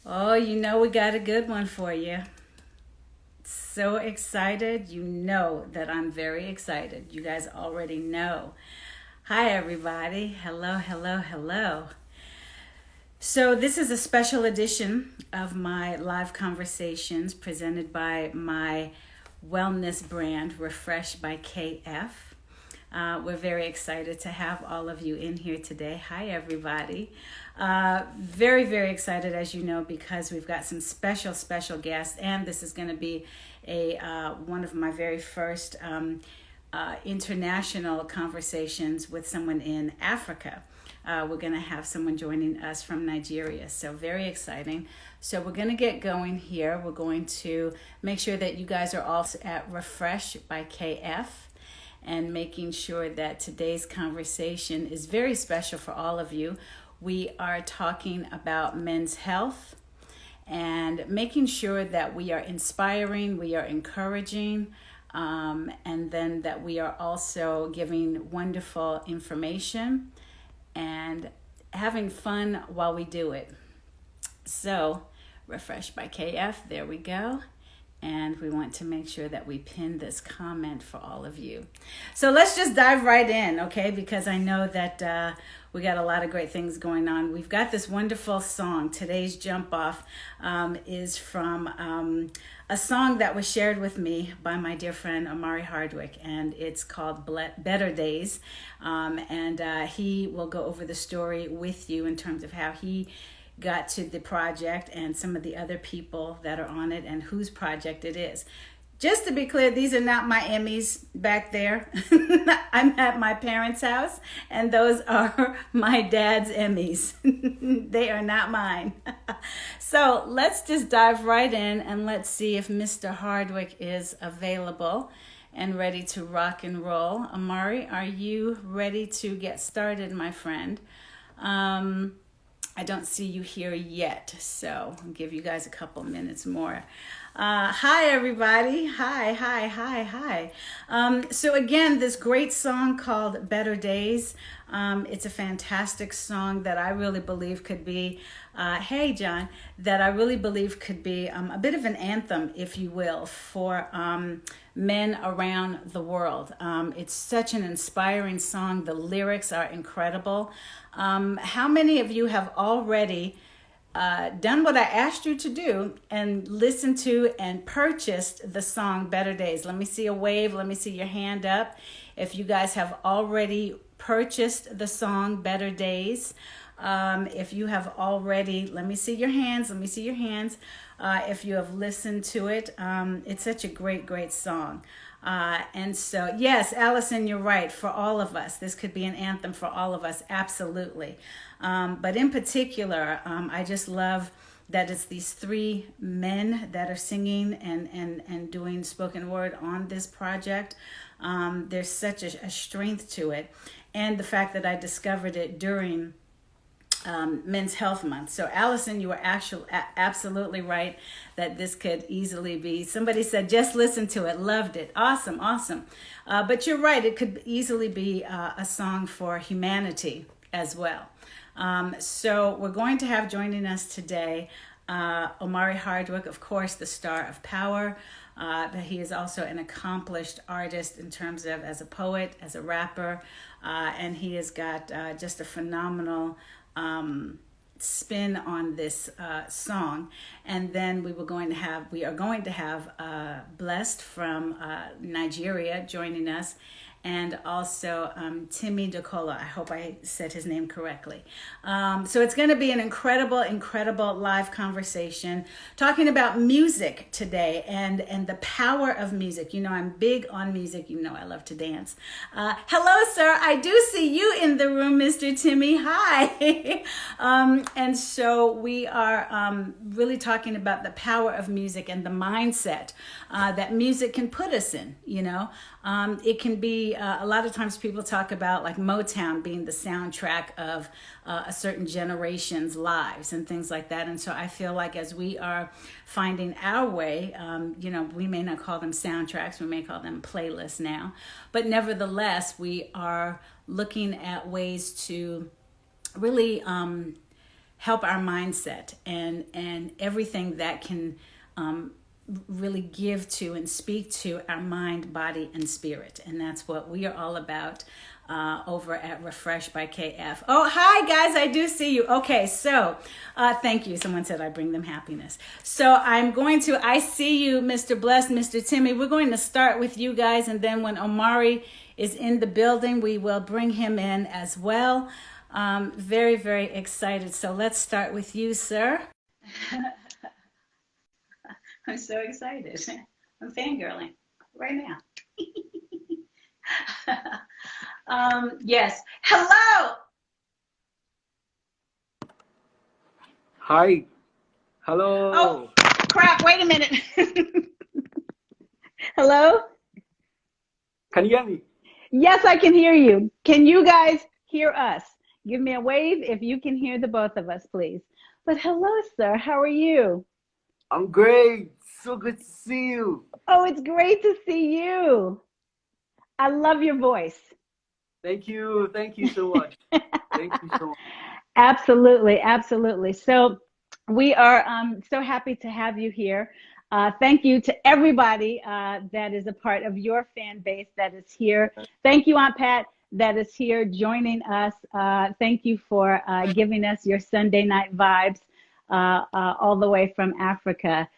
Oh, you know we got a good one for you. So excited. You know that I'm very excited. You guys already know. Hi, everybody. Hello, hello, hello. So this is a special edition of my live conversations presented by my wellness brand, Refresh by KF. We're very excited to have all of you in here today. Hi, everybody. Very, very excited, as you know, because we've got some special guests, and this is going to be one of my very first international conversations with someone in Africa. We're going to have someone joining us from Nigeria, so very exciting. So we're going to get going here. We're going to make sure that you guys are all at Refresh by KF and making sure that today's conversation is very special for all of you. We are talking about men's health and making sure that we are inspiring, we are encouraging, and then that we are also giving wonderful information and having fun while we do it. So, Refresh by KF, there we go. And we want to make sure that we pin this comment for all of you. So let's just dive right in, okay? Because I know that we got a lot of great things going on. We've got this wonderful song. Today's jump off is from a song that was shared with me by my dear friend Omari Hardwick, and it's called Better Days. And he will go over the story with you in terms of how he got to the project and some of the other people that are on it and whose project it is. Just to be clear, these are not my Emmys back there. I'm at my parents' house, and those are my dad's Emmys. They are not mine. So let's just dive right in and let's see if Mr. Hardwick is available and ready to rock and roll. Omari, are you ready to get started, my friend? I don't see you here yet, so I'll give you guys a couple minutes more. Hi, everybody. Hi. So again, this great song called Better Days. It's a fantastic song that I really believe could be, hey, John, that I really believe could be a bit of an anthem, if you will, for men around the world. It's such an inspiring song. The lyrics are incredible. How many of you have already done what I asked you to do and listened to and purchased the song Better Days? Let me see a wave. Let me see your hand up. If you guys have already purchased the song Better Days, if you have already, let me see your hands. If you have listened to it, it's such a great song. And so, yes, Allison, you're right. For all of us, this could be an anthem for all of us. Absolutely. But in particular, I just love that it's these three men that are singing and doing spoken word on this project. There's such a strength to it. And the fact that I discovered it during Men's Health Month. So Allison, you were absolutely right that this could easily be, somebody said, just listen to it, loved it. Awesome. But you're right, it could easily be a song for humanity as well. So we're going to have joining us today, Omari Hardwick, of course, the star of Power. But he is also an accomplished artist in terms of as a poet, as a rapper, and he has got just a phenomenal spin on this song. And then we are going to have Blezed from Nigeria joining us, and also Timi Dakolo. I hope I said his name correctly. So it's going to be an incredible live conversation talking about music today and the power of music. You know, I'm big on music. You know, I love to dance. Hello, sir. I do see you in the room, Mr. Timi. Hi. And so we are really talking about the power of music and the mindset that music can put us in, you know. It can be, a lot of times people talk about like Motown being the soundtrack of a certain generation's lives and things like that. And so I feel like as we are finding our way, you know, we may not call them soundtracks, we may call them playlists now, but nevertheless, we are looking at ways to really help our mindset and everything that can really give to and speak to our mind, body, and spirit. And that's what we are all about over at Refresh by KF. Oh, hi guys, I do see you. Okay, so thank you. Someone said I bring them happiness. So I see you, Mr. Blessed, Mr. Timi. We're going to start with you guys, and then when Omari is in the building, we will bring him in as well. Very, very excited. So let's start with you, sir. I'm so excited. I'm fangirling right now. Yes. Hello. Hi. Hello. Oh, crap. Wait a minute. Hello? Can you hear me? Yes, I can hear you. Can you guys hear us? Give me a wave if you can hear the both of us, please. But hello, sir. How are you? I'm great. So good to see you. Oh, it's great to see you. I love your voice. Thank you. Thank you so much. Thank you so much. Absolutely, absolutely. So we are so happy to have you here. Thank you to everybody that is a part of your fan base that is here. Thank you, Aunt Pat, that is here joining us. Thank you for giving us your Sunday night vibes all the way from Africa.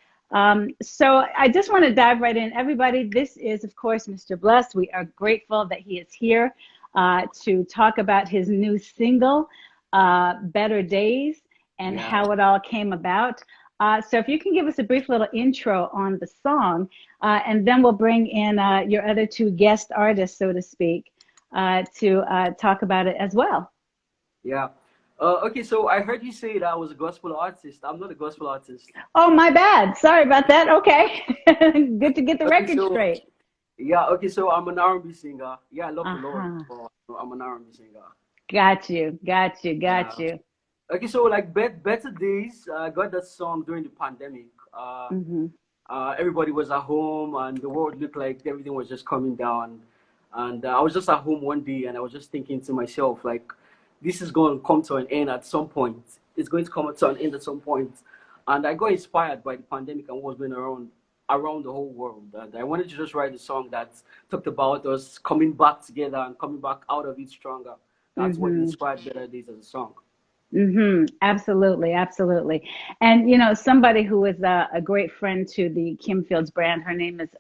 So I just want to dive right in. Everybody, this is, of course, Mr. Blessed. We are grateful that he is here to talk about his new single, Better Days, and how it all came about. So if you can give us a brief little intro on the song, and then we'll bring in your other two guest artists, so to speak, to talk about it as well. Yeah. Okay, so I heard you say that I was a gospel artist. I'm not a gospel artist. Oh, my bad. Sorry about that. Okay. Good to get the record straight. Yeah, okay, so I'm an R&B singer. Yeah, I love the Lord, but I'm an R&B singer. Got you. Okay, so like Better Days, I got that song during the pandemic. Everybody was at home and the world looked like everything was just coming down. And I was just at home one day and I was just thinking to myself, like, this is going to come to an end at some point. It's going to come to an end at some point. And I got inspired by the pandemic and what's going around the whole world. And I wanted to just write a song that talked about us coming back together and coming back out of it stronger. That's what inspired Better Days as a song. Absolutely, absolutely. And you know, somebody who is a great friend to the Kim Fields brand, her name is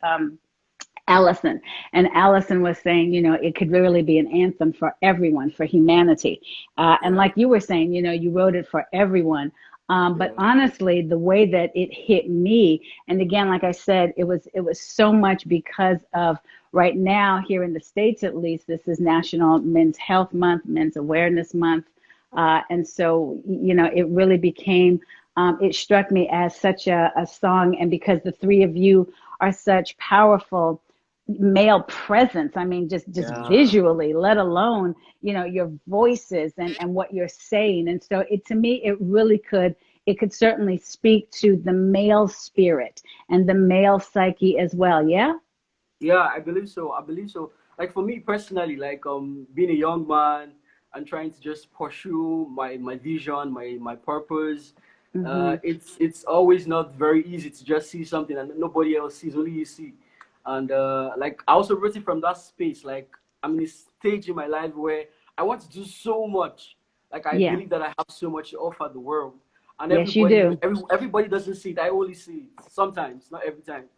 Allison. And Allison was saying, you know, it could really be an anthem for everyone, for humanity. And like you were saying, you know, you wrote it for everyone. But honestly, the way that it hit me, and again, like I said, it was so much because of right now here in the States, at least, this is National Men's Health Month, Men's Awareness Month. And so, you know, it really became, it struck me as such a song. And because the three of you are such powerful male presence, I mean, just visually, let alone, you know, your voices and what you're saying. And so to me, it could certainly speak to the male spirit and the male psyche as well. Yeah. Yeah, I believe so. Like for me personally, like being a young man and trying to just pursue my vision, my purpose. It's always not very easy to just see something and nobody else sees, only you see. And like I also wrote it from that space. Like I'm in a stage in my life where I want to do so much. Like I believe that I have so much to offer the world. And everybody doesn't see it. I only see it sometimes, not every time.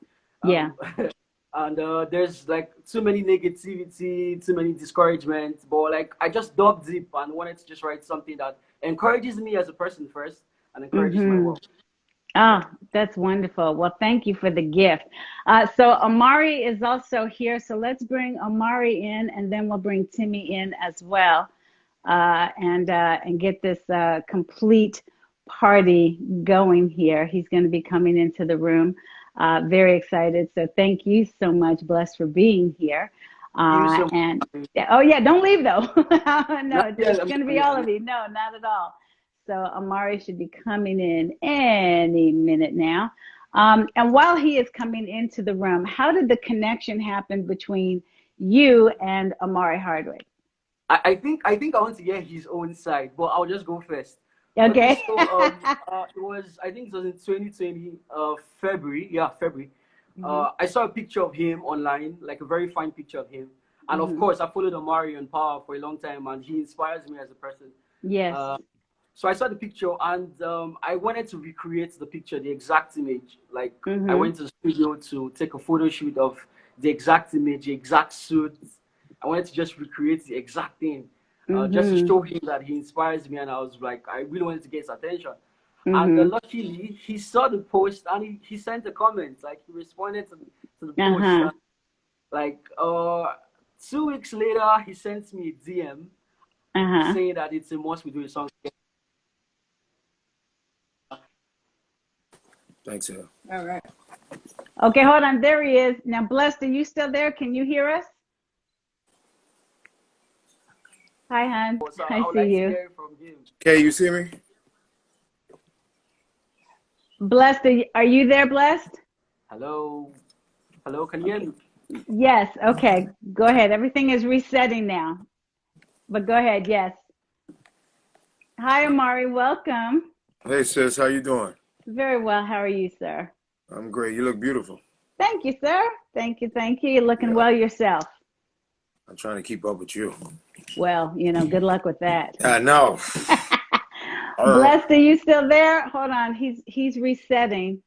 And there's like too many negativity, too many discouragement. But like I just dug deep and wanted to just write something that encourages me as a person first and encourages my work. Ah, that's wonderful. Well, thank you for the gift. So Omari is also here. So let's bring Omari in, and then we'll bring Timi in as well, and get this complete party going here. He's going to be coming into the room. Very excited. So thank you so much, Blessed, for being here. And oh yeah, don't leave though. No, it's going to be all of you. No, not at all. So Omari should be coming in any minute now. And while he is coming into the room, how did the connection happen between you and Omari Hardwick? I think I want to get his own side, but I'll just go first. Okay, Okay. so it was, I think it was in 2020, February. Yeah, February. Hmm. I saw a picture of him online, like a very fine picture of him. And of Hmm. course, I followed Omari on Power for a long time, and he inspires me as a person. Yes. Uh, so I saw the picture, and I wanted to recreate the picture, the exact image. Like I Hmm. went to the studio to take a photo shoot of the exact image, the exact suit. I wanted to just recreate the exact thing, just to Hmm. show him that he inspires me. And I was like, I really wanted to get his attention. And Hmm. luckily, he saw the post and he sent a comment. Like he responded to the post. Uh-huh. Like 2 weeks later, he sent me a DM Uh-huh. saying that it's a must we do a song. Thanks, sir. All right. Okay, hold on. There he is. Now, Blessed, are you still there? Can you hear us? Hi, hon. So I I would see like to you. hear it from him. Okay, you see me? Blessed, are you there, Blessed? Hello, hello, can you hear me? Yes. Okay. Go ahead. Everything is resetting now. But go ahead. Yes. Hi, Omari. Welcome. Hey, sis, how you doing? Very well. How are you, sir? I'm great. You look beautiful. Thank you, sir. Thank you. Thank you. You're looking Yeah, well yourself. I'm trying to keep up with you. Well, good luck with that. I know. Blessed, are you still there? Hold on. He's resetting.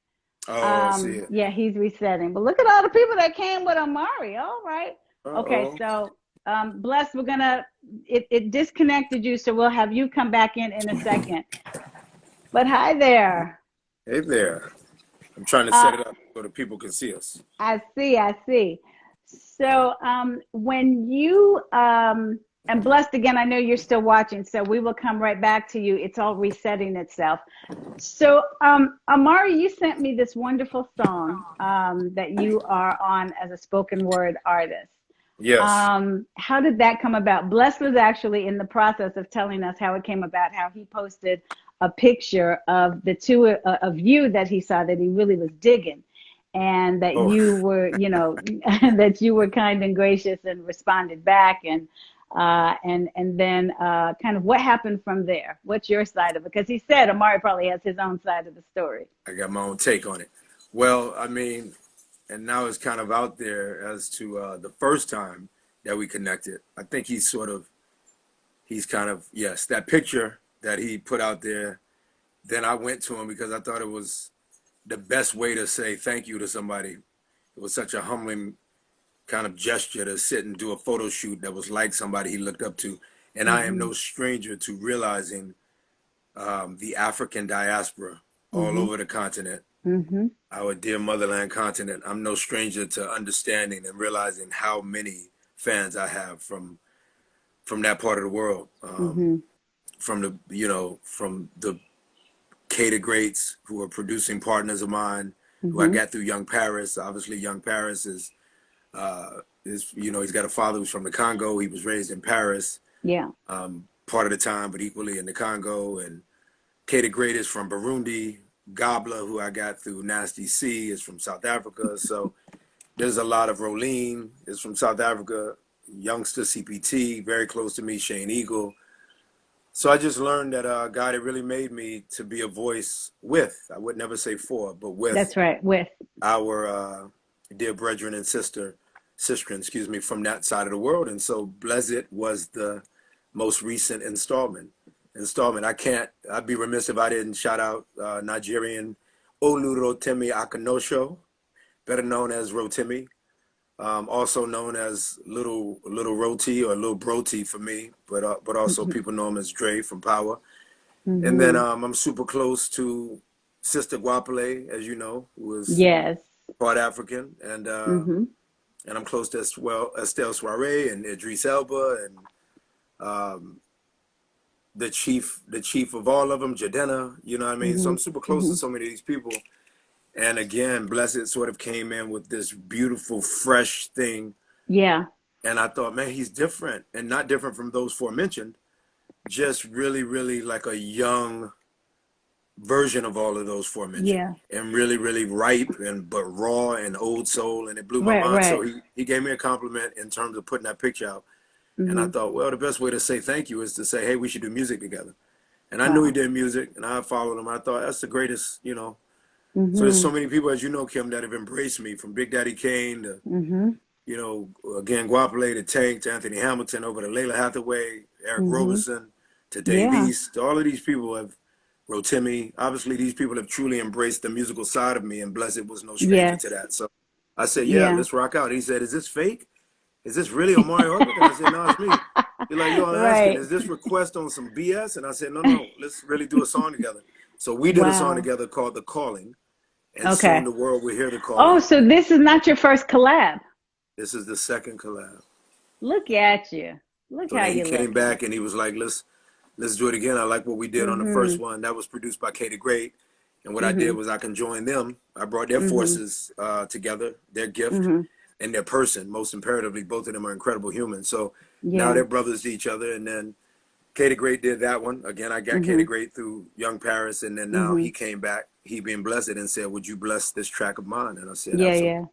Oh, I see it. Yeah, he's resetting. But look at all the people that came with Omari. All right. Okay, Uh-oh. so Blessed, it disconnected you, so we'll have you come back in a second. But hi there. Hey there. I'm trying to Uh, set it up so that people can see us. I see. So when you and Blessed again, I know you're still watching, so we will come right back to you. It's all resetting itself. So Omari, you sent me this wonderful song that you are on as a spoken word artist. Yes. How did that come about? Bless was actually in the process of telling us how it came about, how he posted a picture of the two of you that he saw that he really was digging, and that Oh, you were, that you were kind and gracious and responded back, and then kind of what happened from there. What's your side of it? Because he said Omari probably has his own side of the story. I got my own take on it. Well, I mean, and now it's kind of out there as to the first time that we connected. I think he's kind of, yes, that picture that he put out there. Then I went to him because I thought it was the best way to say thank you to somebody. It was such a humbling kind of gesture to sit and do a photo shoot that was like somebody he looked up to. And I am Mm-hmm. no stranger to realizing the African diaspora all Mm-hmm. over the continent, Mm-hmm. our dear motherland continent. I'm no stranger to understanding and realizing how many fans I have from that part of the world, Mm-hmm. from the K the Greats, who are producing partners of mine, who I Mm-hmm. got through Young Paris. Obviously, Young Paris is he's got a father who's from the Congo. He was raised in Paris, Yeah. part of the time, but equally in the Congo. And K the Great is from Burundi. Gobla, who I got through Nasty C, is from South Africa. So there's a lot of Rolene is from South Africa. Youngster CPT, very close to me, Shane Eagle. So I just learned that God had really made me to be a voice with, I would never say for, but with That's right. With. our dear brethren and sister, excuse me, from that side of the world. And so Blezed was the most recent installment. I'd be remiss if I didn't shout out Nigerian Olu Timi Dakolo, better known as Rotimi, also known as Little Roti or Little Broti for me, but also Mm-hmm. people know him as Dre from Power. And then Mm-hmm. I'm super close to Sister Guapale, as you know, who was Yes. part African, Mm-hmm. and I'm close to Estelle Soiree and Idris Elba and the chief of all of them, Jadena. You know what I mean? So Mm-hmm. I'm super close Mm-hmm. to so many of these people. And again, Blessed sort of came in with this beautiful, fresh thing. Yeah. And I thought, man, he's different and not different from those forementioned. Just really, really like a young version of all of those forementioned, Yeah. and really, really ripe but raw and old soul. And it blew my Right. mind. Right. So he gave me a compliment in terms of putting that picture out. And I Mm-hmm. thought, well, the best way to say thank you is to say, hey, we should do music together. And I knew he Wow. did music, and I followed him. I thought, that's the greatest, you know. So there's Mm-hmm. so many people, as you know, Kim, that have embraced me, from Big Daddy Kane to, Mm-hmm. you know, again, Guapole to Tank to Anthony Hamilton, over to Layla Hathaway, Eric Mm-hmm. Roberson to Dave Yeah. East. All of these people have, Rotimi, obviously these people have truly embraced the musical side of me, and Blezed was no stranger Yes. to that. So I said, yeah, Yeah. let's rock out. He said, is this fake? Is this really Omari Hardwick? And I said, no, it's me. He's like, yo, I'm asking, Right. is this request on some BS? And I said, no, no, let's really do a song together. So we did a song Wow. together called The Calling, and soon Okay. the world will hear the Oh, calling. so this is not your first collab. This is the second collab. Look at you. Look So how then he you're came looking. back and he was like, let's do it again. I like what we did on the Mm-hmm. first one. That was produced by K the Great. And what I did Mm-hmm. was I conjoined them. I brought their Mm-hmm. forces together, their gift Mm-hmm. and their person. Most imperatively, both of them are incredible humans. So now Yeah. they're brothers to each other. And then K the Great did that one. Again, I got K Mm-hmm. the Great through Young Paris. And then now Mm-hmm. he came back, he being blessed, and said, would you bless this track of mine? And I said, Yeah, absolutely. yeah.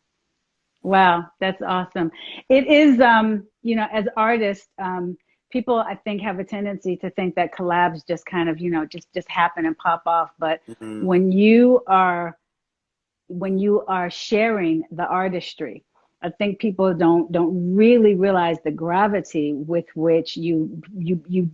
Wow, that's awesome. It is, you know, as artists, people I think have a tendency to think that collabs just kind of, you know, just happen and pop off. But Mm-hmm. when you are sharing the artistry, I think people don't really realize the gravity with which you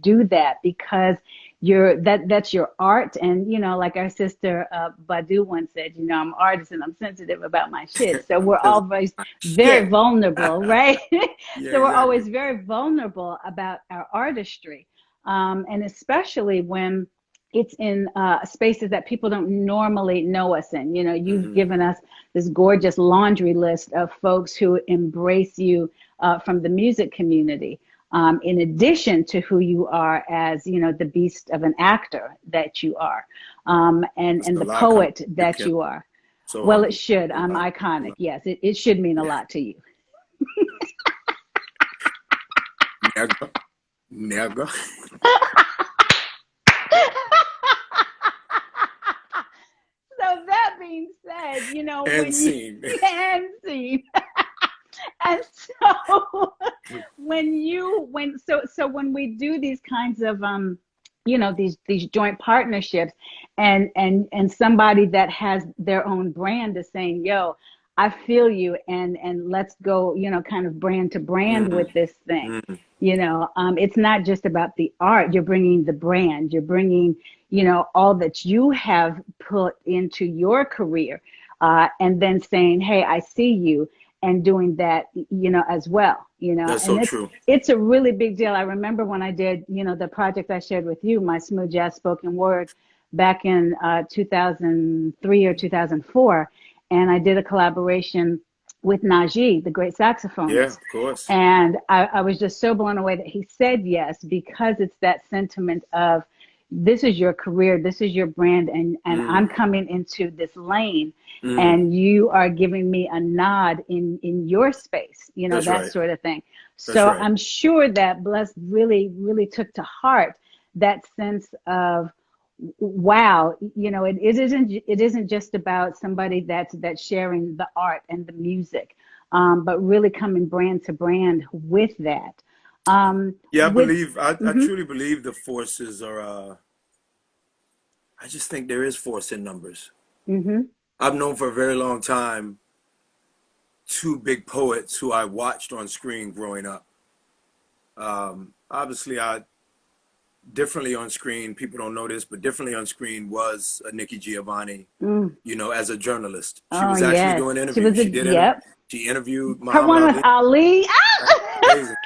do that, because that's your art. And you know, like our sister Badu once said, you know, I'm an artist and I'm sensitive about my shit. So we're always very Yeah. vulnerable, right? Yeah, So we're exactly. always very vulnerable about our artistry, and especially when it's in spaces that people don't normally know us in. You know, you've Mm-hmm. given us this gorgeous laundry list of folks who embrace you from the music community, in addition to who you are as, you know, the beast of an actor that you are, That's and a the lot coming poet from you, that Kim. you are. So Well, it humble. should. A I'm lot. A iconic. lot. Yes, it should mean a Yeah. lot to you. Never. Never. So that being said, you know, And when you scene. and see, and so when we do these kinds of you know, these joint partnerships, and somebody that has their own brand is saying, yo, I feel you, and let's go, you know, kind of brand to brand Mm, with this thing. mm, You know, it's not just about the art. You're bringing the brand. You're bringing, you know, all that you have put into your career, and then saying, hey, I see you, and doing that, you know, as well, you know. that's And so true. it's a really big deal. I remember when I did, you know, the project I shared with you, my smooth jazz spoken word, back in 2003 or 2004, and I did a collaboration with Najee, the great Yeah, saxophonist. of course. And I was just so blown away that he said yes, because it's that sentiment of, this is your career, this is your brand, and I'm Mm, coming into this lane, mm, and you are giving me a nod in your space, you know, that's that right. sort of thing. That's So right. I'm sure that Blessed really took to heart that sense of, wow, you know, it isn't just about somebody that's sharing the art and the music, but really coming brand to brand with that. Yeah, With I mhm, truly believe the forces are, I just think there is force in numbers. mhm. I've known for a very long time two big poets who I watched on screen growing up. Obviously, I differently on screen, people don't know this, but differently on screen was Nikki Giovanni, Mm. you know, as a journalist. She Oh was actually yes, doing she interviews. was a, yep. She interviewed Her Muhammad one with Ali. Ali. Amazing.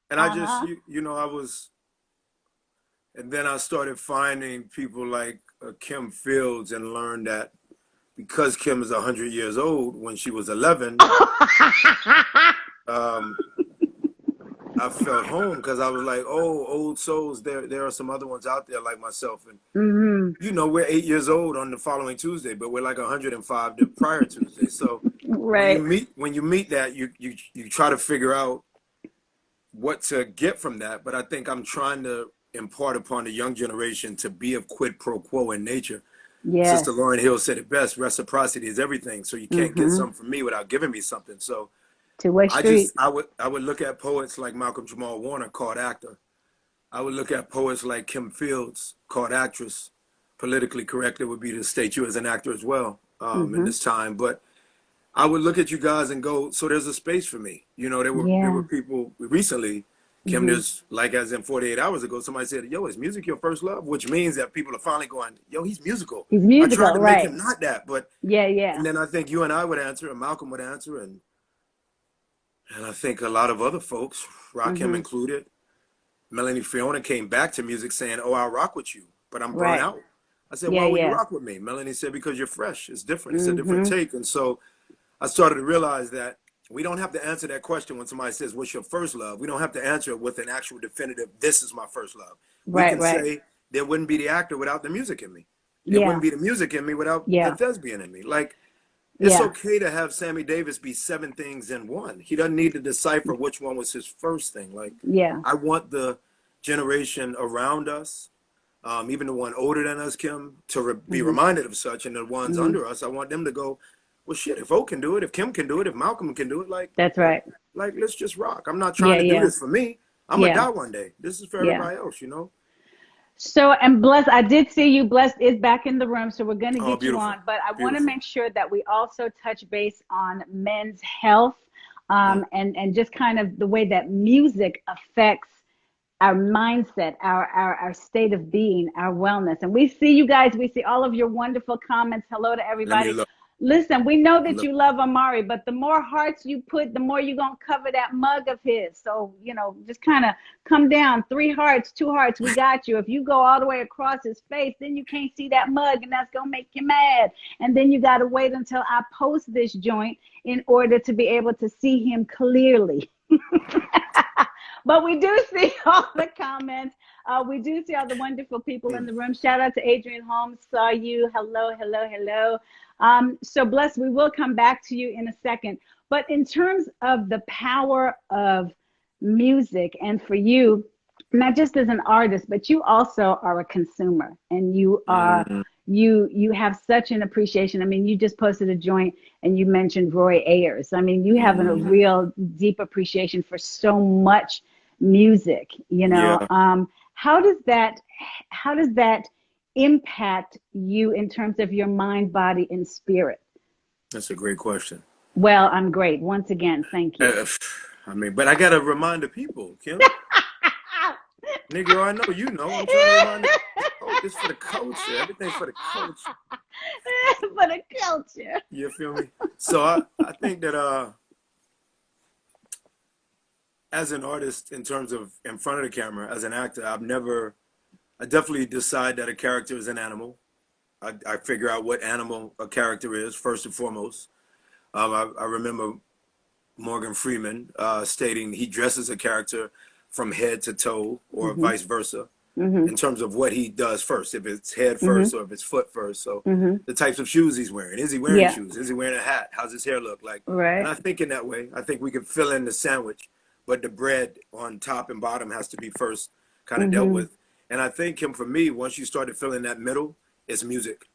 And I just, Uh-huh. you know, and then I started finding people like Kim Fields, and learned that because Kim is 100 years old, when she was 11, um, I felt home, because I was like, oh, old souls, there are some other ones out there like myself. And, Hmm. you know, we're 8 years old on the following Tuesday, but we're like 105 the prior Tuesday. So Right. when you meet that, you try to figure out what to get from that. But I think I'm trying to impart upon the young generation to be of quid pro quo in nature. Yes. Sister Lauryn Hill said it best: reciprocity is everything. So you can't get Hmm. something from me without giving me something. So Two-way street. I would look at poets like Malcolm Jamal Warner, called actor. I would look at poets like Kim Fields, called actress. Politically correct, it would be to state you as an actor as well in this time. But I would look at you guys and go, so there's a space for me. You know, there were people recently, Kim, there's like as in 48 hours ago, somebody said, yo, is music your first love? Which means that people are finally going, yo, he's musical. He's musical, I tried to right. make him not that, but yeah. And then I think you and I would answer, and Malcolm would answer, and I think a lot of other folks, Rakim included. Melanie Fiona came back to music saying, oh, I'll rock with you, but I'm burnt out. I said, why would you rock with me? Melanie said, because you're fresh. It's different. It's a different take. And so I started to realize that we don't have to answer that question when somebody says, what's your first love? We don't have to answer it with an actual definitive, this is my first love. We can say, there wouldn't be the actor without the music in me. There wouldn't be the music in me without the thespian in me. Like, it's okay to have Sammy Davis be 7 things in one. He doesn't need to decipher which one was his first thing. Like, I want the generation around us, even the one older than us, Kim, to be reminded of such, and the ones under us, I want them to go, well, shit, if O can do it, if Kim can do it, if Malcolm can do it, like, that's right. Like, let's just rock. I'm not trying to do this for me. I'm gonna die one day. This is for everybody else, you know? So, and Blezed, I did see you. Blezed is back in the room, so we're going to get you on. But I want to make sure that we also touch base on men's health and just kind of the way that music affects our mindset, our state of being, our wellness. And we see you guys. We see all of your wonderful comments. Hello to everybody. Listen, we know that you love Omari, but the more hearts you put, the more you're going to cover that mug of his. So, you know, just kind of come down. 3 hearts, 2 hearts, we got you. If you go all the way across his face, then you can't see that mug, and that's going to make you mad. And then you got to wait until I post this joint in order to be able to see him clearly. But we do see all the comments. We do see all the wonderful people in the room. Shout out to Adrian Holmes. Saw you. Hello, hello, hello. So Blezed, we will come back to you in a second. But in terms of the power of music, and for you, not just as an artist, but you also are a consumer, and you are you have such an appreciation. I mean, you just posted a joint and you mentioned Roy Ayers. I mean, you have a real deep appreciation for so much music, you know. How does that impact you in terms of your mind, body, and spirit? That's a great question. Well, I'm great. Once again, thank you. I mean, but I got to remind the people, Kim. Negro, I know you know. I'm trying to remind you. Oh, it's for the culture. Everything's for the culture. For the culture. You feel me? So I think that as an artist, in terms of in front of the camera, as an actor, I definitely decide that a character is an animal. I figure out what animal a character is, first and foremost. I remember Morgan Freeman stating he dresses a character from head to toe, or vice versa, in terms of what he does first, if it's head first or if it's foot first. So the types of shoes he's wearing. Is he wearing shoes? Is he wearing a hat? How's his hair look like? And I think in that way, I think we can fill in the sandwich, but the bread on top and bottom has to be first kind of dealt with. And I think, Kim, for me, once you start to fill in that middle, it's music.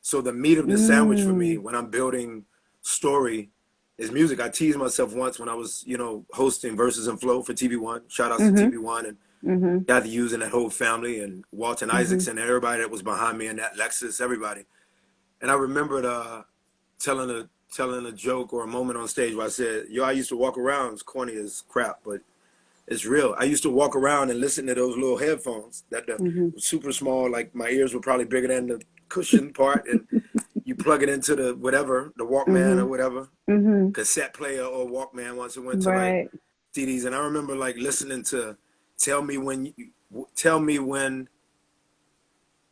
So the meat of the sandwich for me, when I'm building story, is music. I teased myself once when I was, you know, hosting Verses and Flow for TV1. Shout outs to TV1 and Kathy Hughes and that whole family, and Walton Isaacson and everybody that was behind me, and that Lexus, everybody. And I remembered telling a joke or a moment on stage where I said, yo, I used to walk around, it's corny as crap, but it's real. I used to walk around and listen to those little headphones that were super small, like my ears were probably bigger than the cushion part, and you plug it into the whatever, the Walkman or whatever, cassette player or Walkman once it went to like CDs. And I remember like listening to Tell Me When,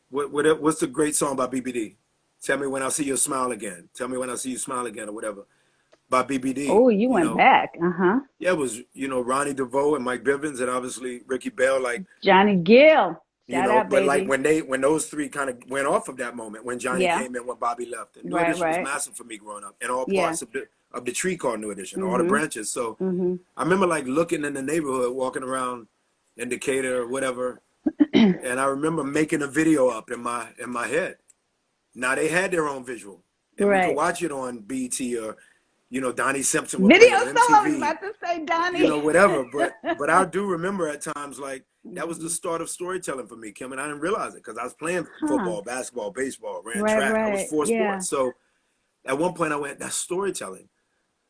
what's the great song by BBD? Tell Me When I'll See Your Smile Again. Tell Me When I'll See You Smile Again, or whatever, by BBD. Oh, you went back. Yeah, it was, you know, Ronnie DeVoe and Mike Bivins and obviously Ricky Bell, like Johnny Gill. You know, but like when those three kind of went off of that moment, when Johnny came in, when Bobby left, and New Edition was massive for me growing up, and all parts of the tree called New Edition, all the branches. So I remember like looking in the neighborhood, walking around in Decatur or whatever, and I remember making a video up in my head. Now they had their own visual, and we could watch it on BT or Donnie Simpson would play Video it on song. I was MTV, about to say Donnie. whatever. But I do remember at times like that was the Mhm. start of storytelling for me, Kim, and I didn't realize it because I was playing Huh. football, basketball, baseball, ran Right, track. I was right. four Yeah. sports. So at one point I went, that's storytelling.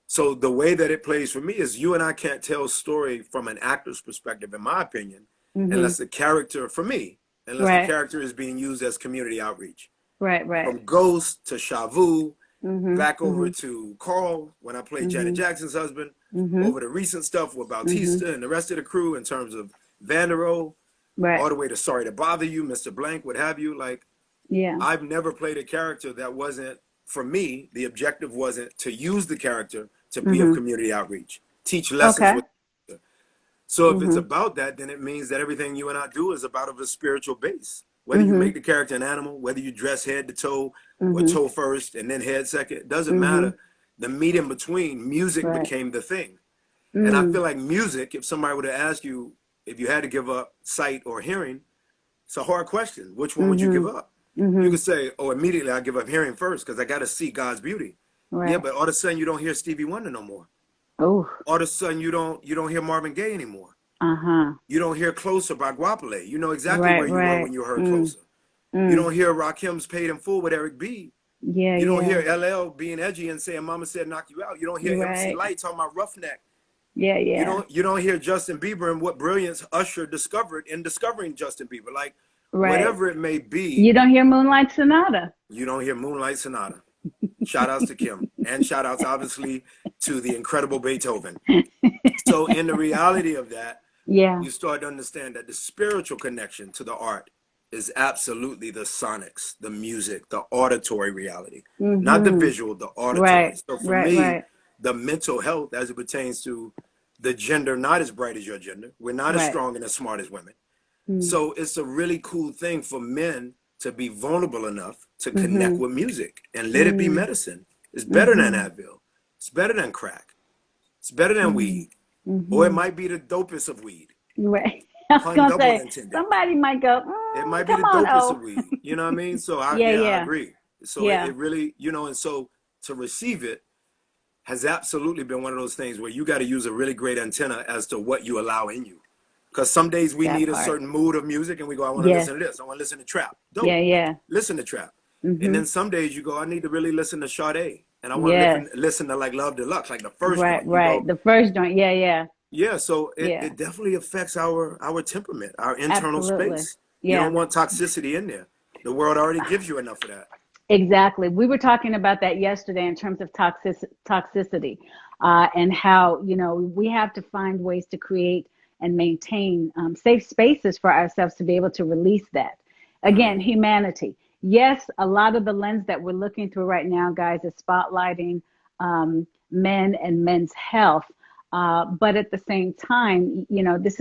So the way that it plays for me is you and I can't tell story from an actor's perspective, in my opinion, unless the character, for me, unless the Right. character is being used as community outreach. Right, right. From Ghost to Shavu, Mhm. back over to Carl when I played Janet Jackson's husband, over the recent stuff with Bautista and the rest of the crew in terms of Vandero, Right. all the way to Sorry to Bother You, Mr. Blank, what have you. Like, Yeah. I've never played a character that wasn't, for me, the objective wasn't to use the character to be of community outreach, teach lessons Okay. with. So if it's about that, then it means that everything you and I do is about of a spiritual base. Whether you make the character an animal, whether you dress head to toe or toe first and then head second, it doesn't matter. The meat in between, music Right. became the thing. And I feel like music, if somebody were to ask you if you had to give up sight or hearing, it's a hard question. Which one would you give up? You could say, oh, immediately I give up hearing first because I got to see God's beauty. Right. Yeah, but all of a sudden you don't hear Stevie Wonder no more. Oh. All of a sudden you don't hear Marvin Gaye anymore. You don't hear Closer by Guapale. You know exactly where you were when you heard Closer. You don't hear Rakim's Paid in Full with Eric B. Yeah. You don't hear LL being edgy and saying Mama Said Knock You Out. You don't hear MC Right. Light talking about Roughneck. Yeah. Yeah. You don't hear Justin Bieber and what brilliance Usher discovered in discovering Justin Bieber. Like, Right. whatever it may be. You don't hear Moonlight Sonata. You don't hear Moonlight Sonata. Shout outs to Kim. And shout outs, obviously, to the incredible Beethoven. So in the reality of that, Yeah. you start to understand that the spiritual connection to the art is absolutely the sonics, the music, the auditory reality. Not the visual, the auditory. Right. So for Right. me, Right. the mental health as it pertains to the gender, not as bright as your gender. We're not as Right. strong and as smart as women. So it's a really cool thing for men to be vulnerable enough to connect with music and let it be medicine. It's better than Advil. It's better than crack. It's better than weed. Or it might be the dopest of weed. Right. I was Pun gonna double say intended. somebody might go. It might be come the on, dopest oh. of weed. You know what I mean? So I Yeah. agree. So Yeah. it really, and so to receive it has absolutely been one of those things where you got to use a really great antenna as to what you allow in you. Because some days we That need a part. certain mood of music and we go, I want to Yes. listen to this. I want to listen to trap. Dope. Yeah. Listen to trap. And then some days you go, I need to really listen to Sade. And I want Yes. to listen to like Love Deluxe, like the first Right. one. You Right. go, The first joint. Yeah. yeah, so Yeah. it definitely affects our temperament, our internal Absolutely. space. Yeah. You don't want toxicity in there. The world already gives you enough of that. Exactly. We were talking about that yesterday in terms of toxicity, and how, we have to find ways to create and maintain safe spaces for ourselves to be able to release that. Again, humanity. Yes, a lot of the lens that we're looking through right now, guys, is spotlighting men and men's health. But at the same time, this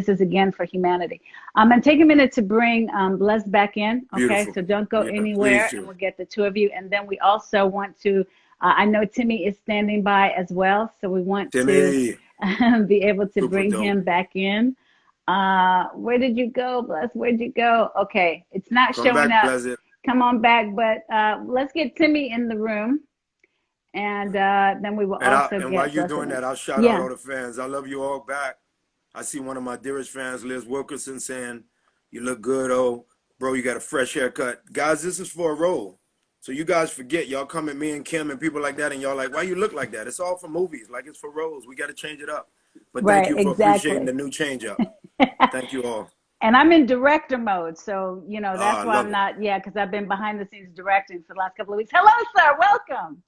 is again for humanity. And take a minute to bring Blezed back in. Okay, Beautiful. so don't go Yeah, anywhere, please do. and we'll get the two of you. And then we also want to. I know Timi is standing by as well, so we want Timmy, to be able to super bring dope. him back in. Where did you go, Blezed? Where'd you go? Okay, it's not come showing back, up. Blezed. Come on back, but let's get Timi in the room. And then we will also And get while you're Blezed doing in. that, I'll shout Yeah. out all the fans. I love you all back. I see one of my dearest fans, Liz Wilkerson, saying, you look good, oh, bro, you got a fresh haircut. Guys, this is for a role. So you guys forget, y'all come at me and Kim and people like that, and y'all like, why you look like that? It's all for movies. Like, it's for roles. We got to change it up. But thank Right, you for exactly. appreciating the new change up. Thank you all. And I'm in director mode, so that's I why love I'm it. not. Yeah, because I've been behind the scenes directing for the last couple of weeks. Hello, sir. Welcome.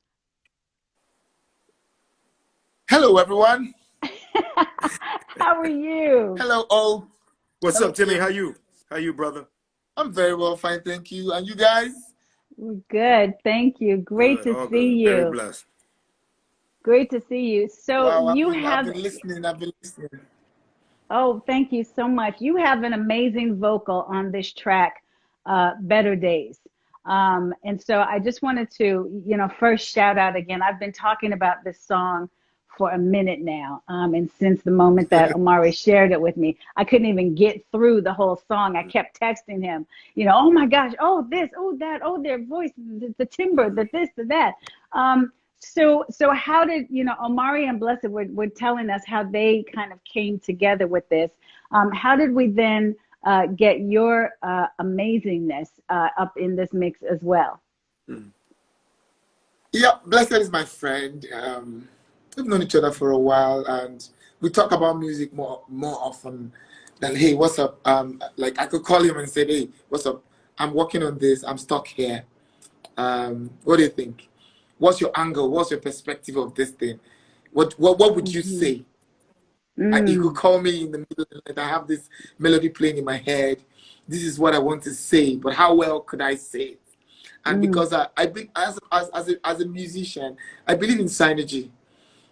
Hello, everyone. How are you? Hello, all. What's Hello, up, Timmy? Tim. How you, brother? I'm very well, fine, thank you. And you guys? Good. Thank you. Great Good, to all see good. Very you. blessed. Great to see you. So Wow, you I've have. been listening. Oh, thank you so much. You have an amazing vocal on this track, Better Days. And so I just wanted to, first shout out again. I've been talking about this song for a minute now. And since the moment that Omari shared it with me, I couldn't even get through the whole song. I kept texting him, oh my gosh, oh this, oh that, oh their voice, the timbre, the this, the that. So how did, Omari and Blessed were telling us how they kind of came together with this. How did we then get your amazingness up in this mix as well? Yeah, Blessed is my friend. We've known each other for a while, and we talk about music more often than, hey, what's up? Like I could call him and say, hey, what's up? I'm working on this. I'm stuck here. What do you think? What's your angle? What's your perspective of this thing? What would you say? You could call me in the middle of the night. I have this melody playing in my head. This is what I want to say, but how well could I say it? And because I believe, as a musician, I believe in synergy.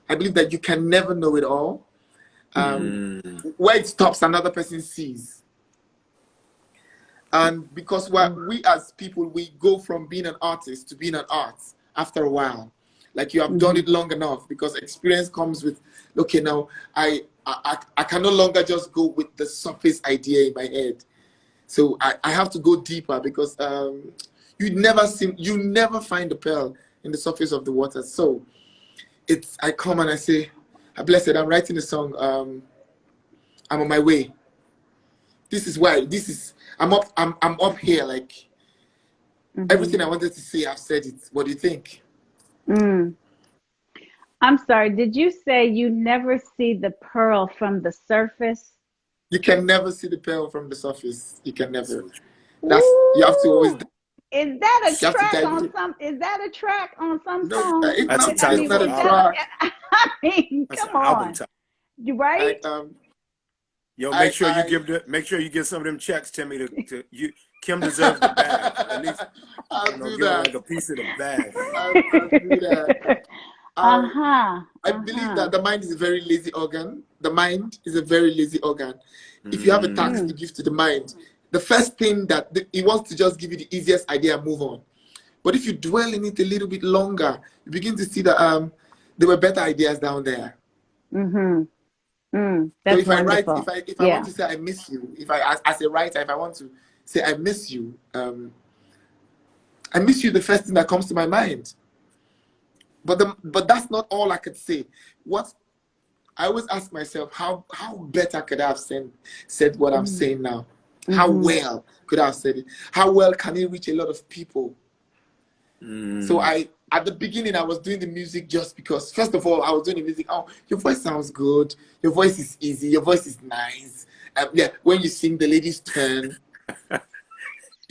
I believe that you can never know it all. Where it stops, another person sees. And because we as people, we go from being an artist to being an art after a while. Like you have done it long enough, because experience comes with, okay, now I can no longer just go with the surface idea in my head. So I have to go deeper, because you never find the pearl in the surface of the water. So I come and I say, Blessed, I'm writing a song. I'm on my way. This is why. I'm up here. Like everything I wanted to say, I've said it. What do you think? I'm sorry. Did you say you never see the pearl from the surface? You can never see the pearl from the surface. You can never. You have to always. Is that a track on some? Is that a track on some song? That's a title. It's not a track. I mean, come on. You right? Yo, make sure you give some of them checks, Timmy. To you, Kim deserves the bag. At least I'll do give that. her like a piece of the bag. I'll do that. I believe that the mind is a very lazy organ. The mind is a very lazy organ. If you have a task to give to the mind, the first thing that it wants to just give you the easiest idea and move on. But if you dwell in it a little bit longer, you begin to see that there were better ideas down there. That's so if wonderful. I write, if I want to say I miss you, as a writer, if I want to say I miss you, the first thing that comes to my mind. But that's not all I could say. What I always ask myself, how better could I have said what I'm saying now? How well could I have said it? How well can it reach a lot of people? So at the beginning, I was doing the music just because, first of all, I was doing the music. Oh, your voice sounds good. Your voice is easy. Your voice is nice. Yeah, when you sing, the ladies turn.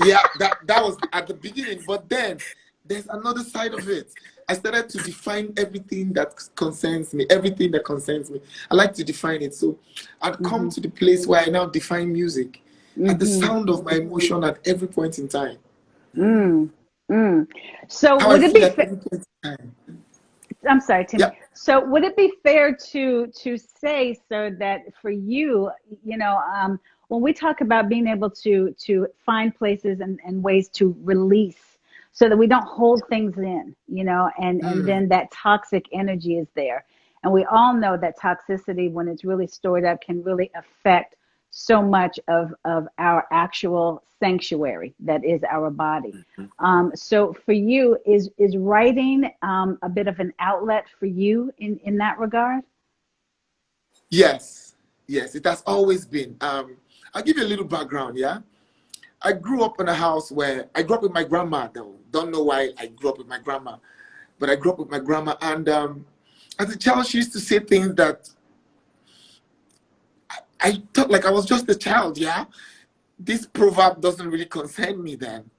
Yeah, that was at the beginning. But then there's another side of it. I started to define everything that concerns me. Everything that concerns me, I like to define it. So I'd come to the place where I now define music at the sound of my emotion at every point in time. So how would I it feel be at every point in time. I'm sorry, Timmy. Yeah. So would it be fair to say, sir, that for you, when we talk about being able to find places and ways to release, so that we don't hold things in, and then that toxic energy is there. And we all know that toxicity, when it's really stored up, can really affect so much of our actual sanctuary that is our body. So for you, is writing a bit of an outlet for you in that regard? Yes, it has always been. I'll give you a little background, yeah? I grew up in a house where I grew up with my grandma, though. Don't know why I grew up with my grandma, but I grew up with my grandma. And as a child, she used to say things that I thought like I was just a child, yeah? This proverb doesn't really concern me then.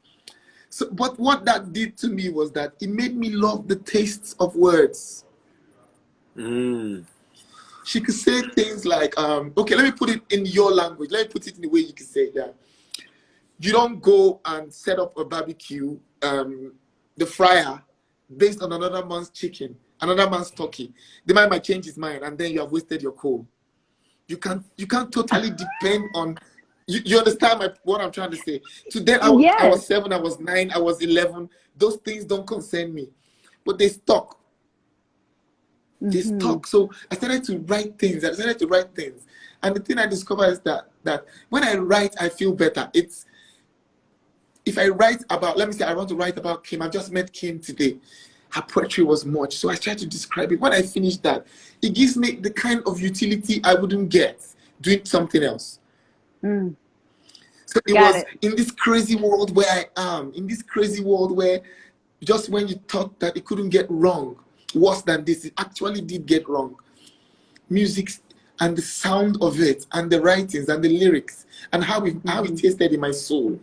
So, but what that did to me was that it made me love the tastes of words. She could say things like, okay, let me put it in your language. Let me put it in the way you can say it. Yeah. You don't go and set up a barbecue, the fryer, based on another man's chicken, another man's turkey. The man might change his mind, and then you have wasted your coal. You can't totally depend on. You understand what I'm trying to say? Today I was 7, I was 9, I was 11. Those things don't concern me, but they stuck. They stuck. So I started to write things. And the thing I discovered is that when I write, I feel better. If I write about, let me say I want to write about Kim. I just met Kim today. her poetry was much. So I tried to describe it. When I finished that, it gives me the kind of utility I wouldn't get doing something else. So it was in this crazy world where I am, in this crazy world where just when you thought that it couldn't get wrong, worse than this, it actually did get wrong. Music and the sound of it and the writings and the lyrics and how it tasted in my soul.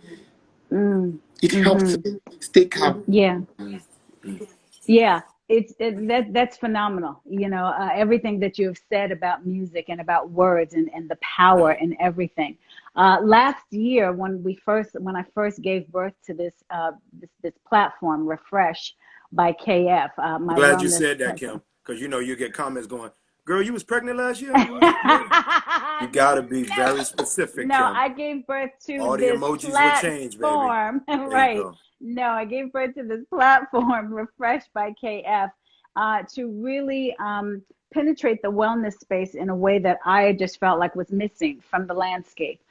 It helped me stay calm. Yeah. Yeah. That's phenomenal. You know, everything that you have said about music and about words and the power and everything. Last year, when I first gave birth to this platform, Refresh by KF. My Glad you wellness said that, platform. Kim, because you know you get comments going, "Girl, you was pregnant last year." You got to be very specific, No, Kim. I gave birth to All the this emojis will change, baby. platform. Right. No, I gave birth to this platform, Refreshed by KF, to really penetrate the wellness space in a way that I just felt like was missing from the landscape.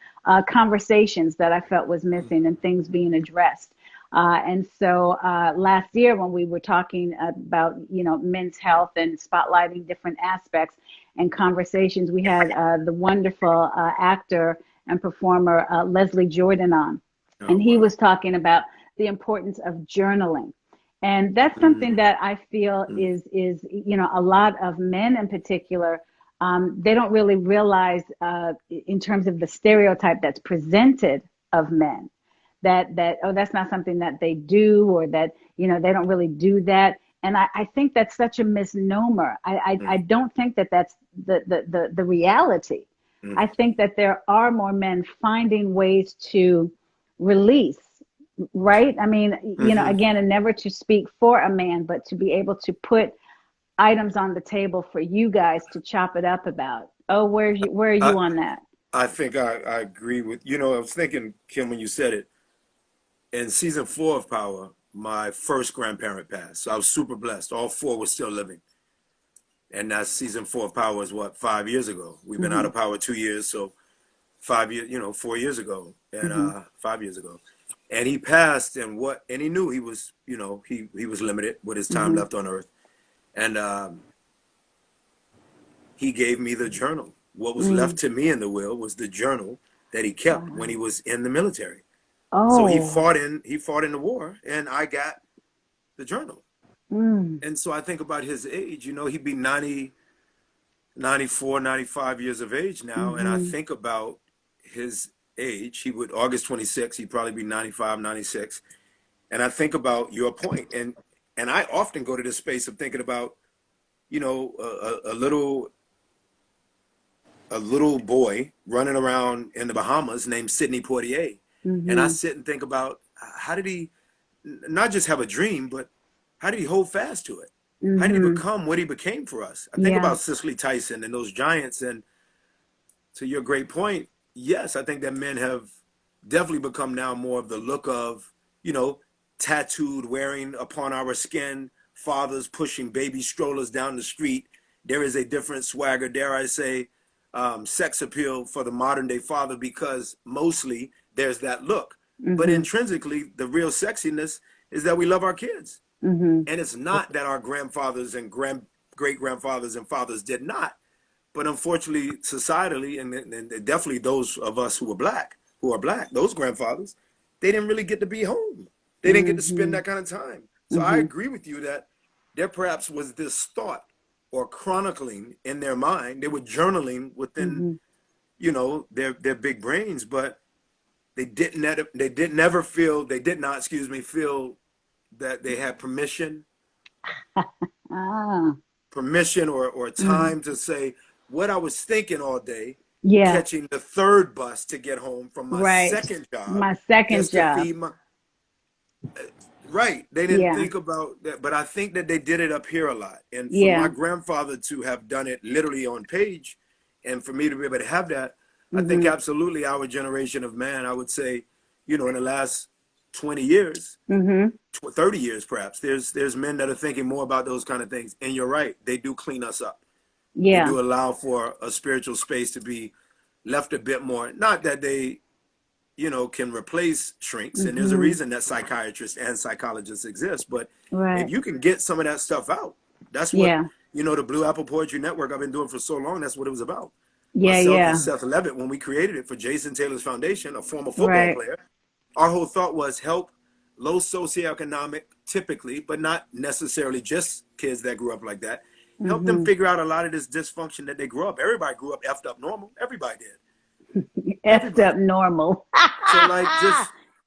Conversations that I felt was missing and things being addressed. And so last year when we were talking about, you know, men's health and spotlighting different aspects and conversations, we had the wonderful actor and performer Leslie Jordan on. And he was talking about the importance of journaling. And that's something that I feel is, you know, a lot of men in particular, they don't really realize in terms of the stereotype that's presented of men. That oh, that's not something that they do, or that, you know, they don't really do that. And I think that's such a misnomer. I don't think that that's the reality. I think that there are more men finding ways to release, right? I mean, you know, again, and never to speak for a man, but to be able to put items on the table for you guys to chop it up about. Oh, where are you on that? I think I agree with, you know, I was thinking, Kim, when you said it, in season 4 of Power, my first grandparent passed. So I was super blessed. All 4 were still living. And that's season 4 of Power is what, 5 years ago. We've been out of Power 2 years. So 5 years, you know, 4 years ago and 5 years ago. And he passed, and he knew he was, you know, he was limited with his time left on earth. And he gave me the journal. What was left to me in the will was the journal that he kept when he was in the military. So he fought in the war, and I got the journal. And so I think about his age, you know, he'd be 90, 94, 95 years of age now. And I think about his age. He would, August 26, he'd probably be 95, 96. And I think about your point. And I often go to this space of thinking about, you know, a little boy running around in the Bahamas named Sidney Poitier. And I sit and think about, how did he not just have a dream, but how did he hold fast to it? How did he become what he became for us? I think about Cicely Tyson and those giants. And to your great point, yes, I think that men have definitely become now more of the look of, you know, tattooed, wearing upon our skin, fathers pushing baby strollers down the street. There is a different swagger, dare I say, sex appeal for the modern day father, because mostly there's that look. But intrinsically, the real sexiness is that we love our kids. And it's not that our grandfathers and great grandfathers and fathers did not. But unfortunately, societally, and definitely those of us who are black, those grandfathers, they didn't really get to be home. They didn't get to spend that kind of time. So I agree with you that there perhaps was this thought or chronicling in their mind. They were journaling within, you know, their big brains, but they did not feel that they had permission, permission or time to say what I was thinking all day, catching the 3rd bus to get home from my second job. My second job. To feed my, right. They didn't think about that, but I think that they did it up here a lot. And for my grandfather to have done it literally on page, and for me to be able to have that, I think absolutely our generation of man, I would say, you know, in the last 20 years, 30 years perhaps, there's men that are thinking more about those kind of things. And you're right, they do clean us up. They do allow for a spiritual space to be left a bit more. Not that they you know, can replace shrinks. And there's a reason that psychiatrists and psychologists exist. But if you can get some of that stuff out, that's what, you know, the Blue Apple Poetry Network I've been doing for so long, that's what it was about. Myself and Seth Levitt, when we created it for Jason Taylor's foundation, a former football player, our whole thought was help low socioeconomic, typically, but not necessarily just kids that grew up like that, help them figure out a lot of this dysfunction that they grew up. Everybody grew up effed up normal. Everybody did. Effed up normal. So like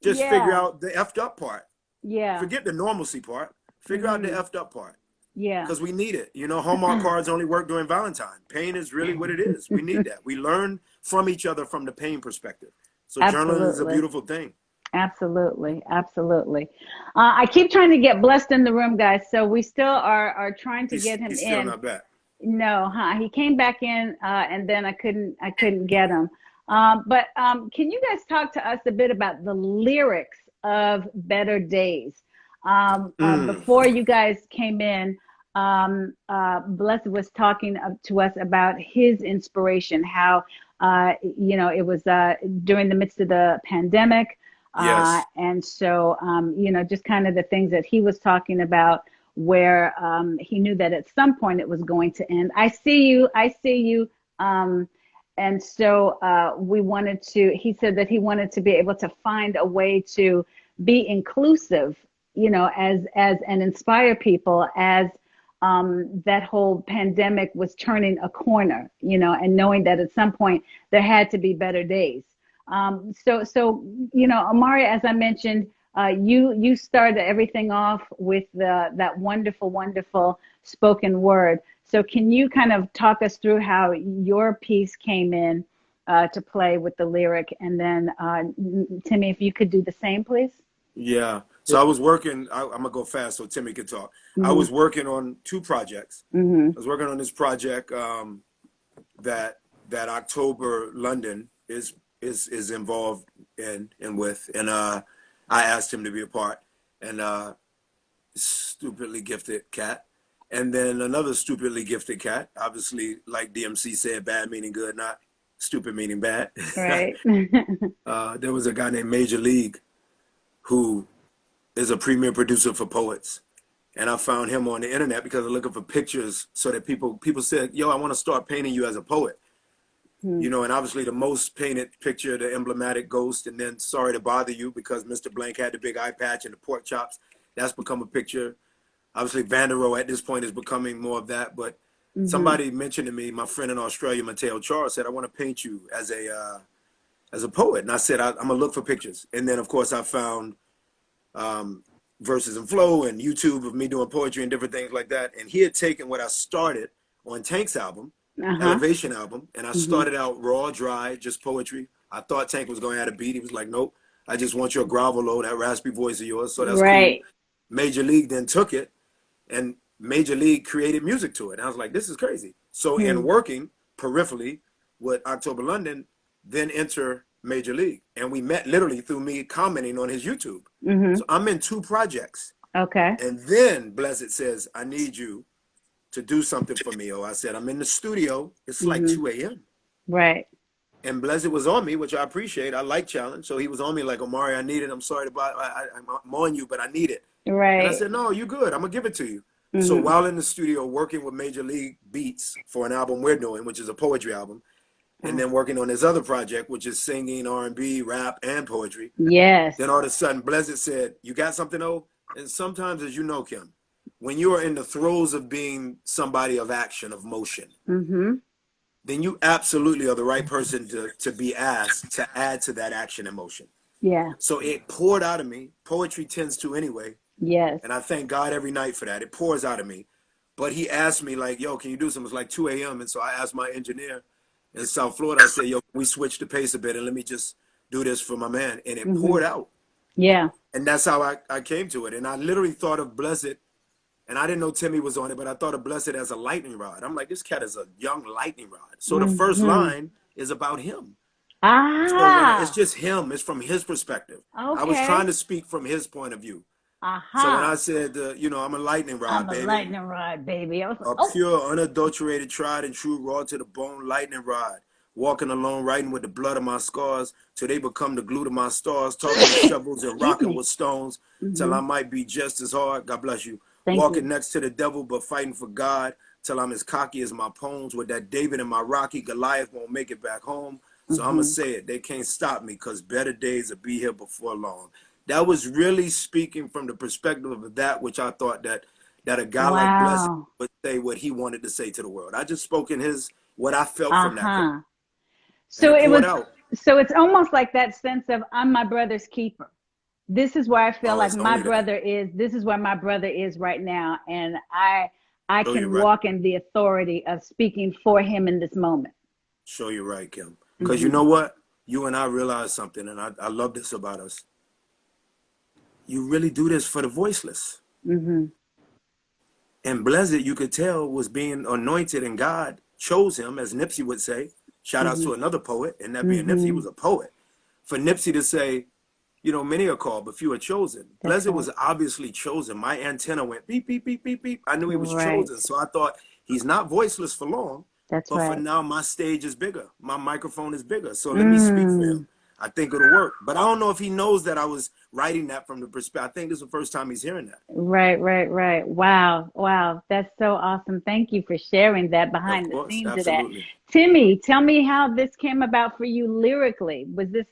just figure out the effed up part. Yeah. Forget the normalcy part. Figure out the effed up part. Yeah. Because we need it. You know, Hallmark cards only work during Valentine. Pain is really what it is. We need that. We learn from each other from the pain perspective. So journaling is a beautiful thing. Absolutely. Absolutely. I keep trying to get Blessed in the room, guys. So we still are trying to get him he's in. Still not back. No, he came back in and then I couldn't get him. But can you guys talk to us a bit about the lyrics of Better Days? Before you guys came in, Blessed was talking to us about his inspiration, how, you know, it was during the midst of the pandemic. And so, you know, just kind of the things that he was talking about where he knew that at some point it was going to end. I see you. And so he said that he wanted to be able to find a way to be inclusive, you know, and inspire people as that whole pandemic was turning a corner, you know, and knowing that at some point there had to be better days. So, you know, Omari, as I mentioned, you started everything off with that wonderful spoken word. So can you kind of talk us through how your piece came in to play with the lyric? And then, Timi, if you could do the same, please. Yeah. So I was working, I'm going to go fast so Timi can talk. I was working on two projects. I was working on this project that October London is involved in and with. And I asked him to be a part. And stupidly gifted cat. And then another stupidly gifted cat, obviously, like DMC said, bad meaning good, not stupid meaning bad. Right. There was a guy named Major League who is a premier producer for poets. And I found him on the internet because I'm looking for pictures so that people said, yo, I want to start painting you as a poet. You know, and obviously the most painted picture, the emblematic ghost, and then Sorry to Bother You because Mr. Blank had the big eye patch and the pork chops. That's become a picture. Obviously, Vanderoe at this point is becoming more of that. But somebody mentioned to me, my friend in Australia, Mateo Charles, said, I want to paint you as a poet. And I said, I'm going to look for pictures. And then, of course, I found Verses and Flow and YouTube of me doing poetry and different things like that. And he had taken what I started on Tank's album, Elevation album, and I started out raw, dry, just poetry. I thought Tank was going to add a beat. He was like, nope, I just want your grovel low, that raspy voice of yours. So that's cool. Major League then took it, and Major League created music to it. And I was like, this is crazy. So in working peripherally with October London, then enter Major League. And we met literally through me commenting on his YouTube. So I'm in two projects. Okay. And then Blezed says, I need you to do something for me. I said, I'm in the studio. It's like 2 a.m. Right. And Blezed was on me, which I appreciate. I like challenge. So he was on me like, Omari, I need it. I'm sorry about I'm on you, but I need it. Right. And I said, no, you good. I'm going to give it to you. So while in the studio working with Major League Beats for an album we're doing, which is a poetry album, and then working on this other project, which is singing, R&B, rap, and poetry. Yes. Then all of a sudden, Blezed said, you got something, though? And sometimes, as you know, Kim, when you are in the throes of being somebody of action, of motion, then you absolutely are the right person to be asked to add to that action and motion. Yeah. So it poured out of me. Poetry tends to anyway. Yes. And I thank God every night for that. It pours out of me. But he asked me like, yo, can you do something? It's like 2 a.m. And so I asked my engineer in South Florida, I said, yo, can we switch the pace a bit and let me just do this for my man. And it poured out. Yeah. And that's how I came to it. And I literally thought of Blezed, and I didn't know Timi was on it, but I thought of Blezed as a lightning rod. I'm like, this cat is a young lightning rod. So the first line is about him. So it's just him. It's from his perspective. Okay. I was trying to speak from his point of view. So when I said, you know, I'm a lightning rod, baby. I'm a lightning rod, baby. A pure, unadulterated, tried and true, raw to the bone lightning rod. walking alone, writing with the blood of my scars, till they become the glue to my stars, talking with shovels and rocking with stones, till I might be just as hard. God bless you. Thank Walking you. next to the devil, but fighting for God, till I'm as cocky as my poems. With that David and my Rocky, Goliath won't make it back home. So I'm going to say it. They can't stop me, because better days will be here before long. That was really speaking from the perspective of that which I thought that a guy like Blezed would say what he wanted to say to the world. I just spoke in what I felt from that. So it was, out. so it's almost like that sense of, I'm my brother's keeper. This is where I feel like my brother is. This is where my brother is right now. And I can walk in the authority of speaking for him in this moment. Sure, you're right, Kim. Because you know what? You and I realized something, and I love this about us. You really do this for the voiceless. And Blezed, you could tell, was being anointed, and God chose him, as Nipsey would say. Shout out to another poet, and that being Nipsey, he was a poet. For Nipsey to say, you know, many are called, but few are chosen. Blezed was obviously chosen. My antenna went beep, beep, beep, beep, beep. I knew he was chosen. So I thought, he's not voiceless for long. But for now, my stage is bigger. My microphone is bigger. So let me speak for him. I think it'll work. But I don't know if he knows that I was writing that from the perspective. I think this is the first time he's hearing that. Right. Wow. That's so awesome. Thank you for sharing that behind the scenes of that. Timi, tell me how this came about for you lyrically. Was this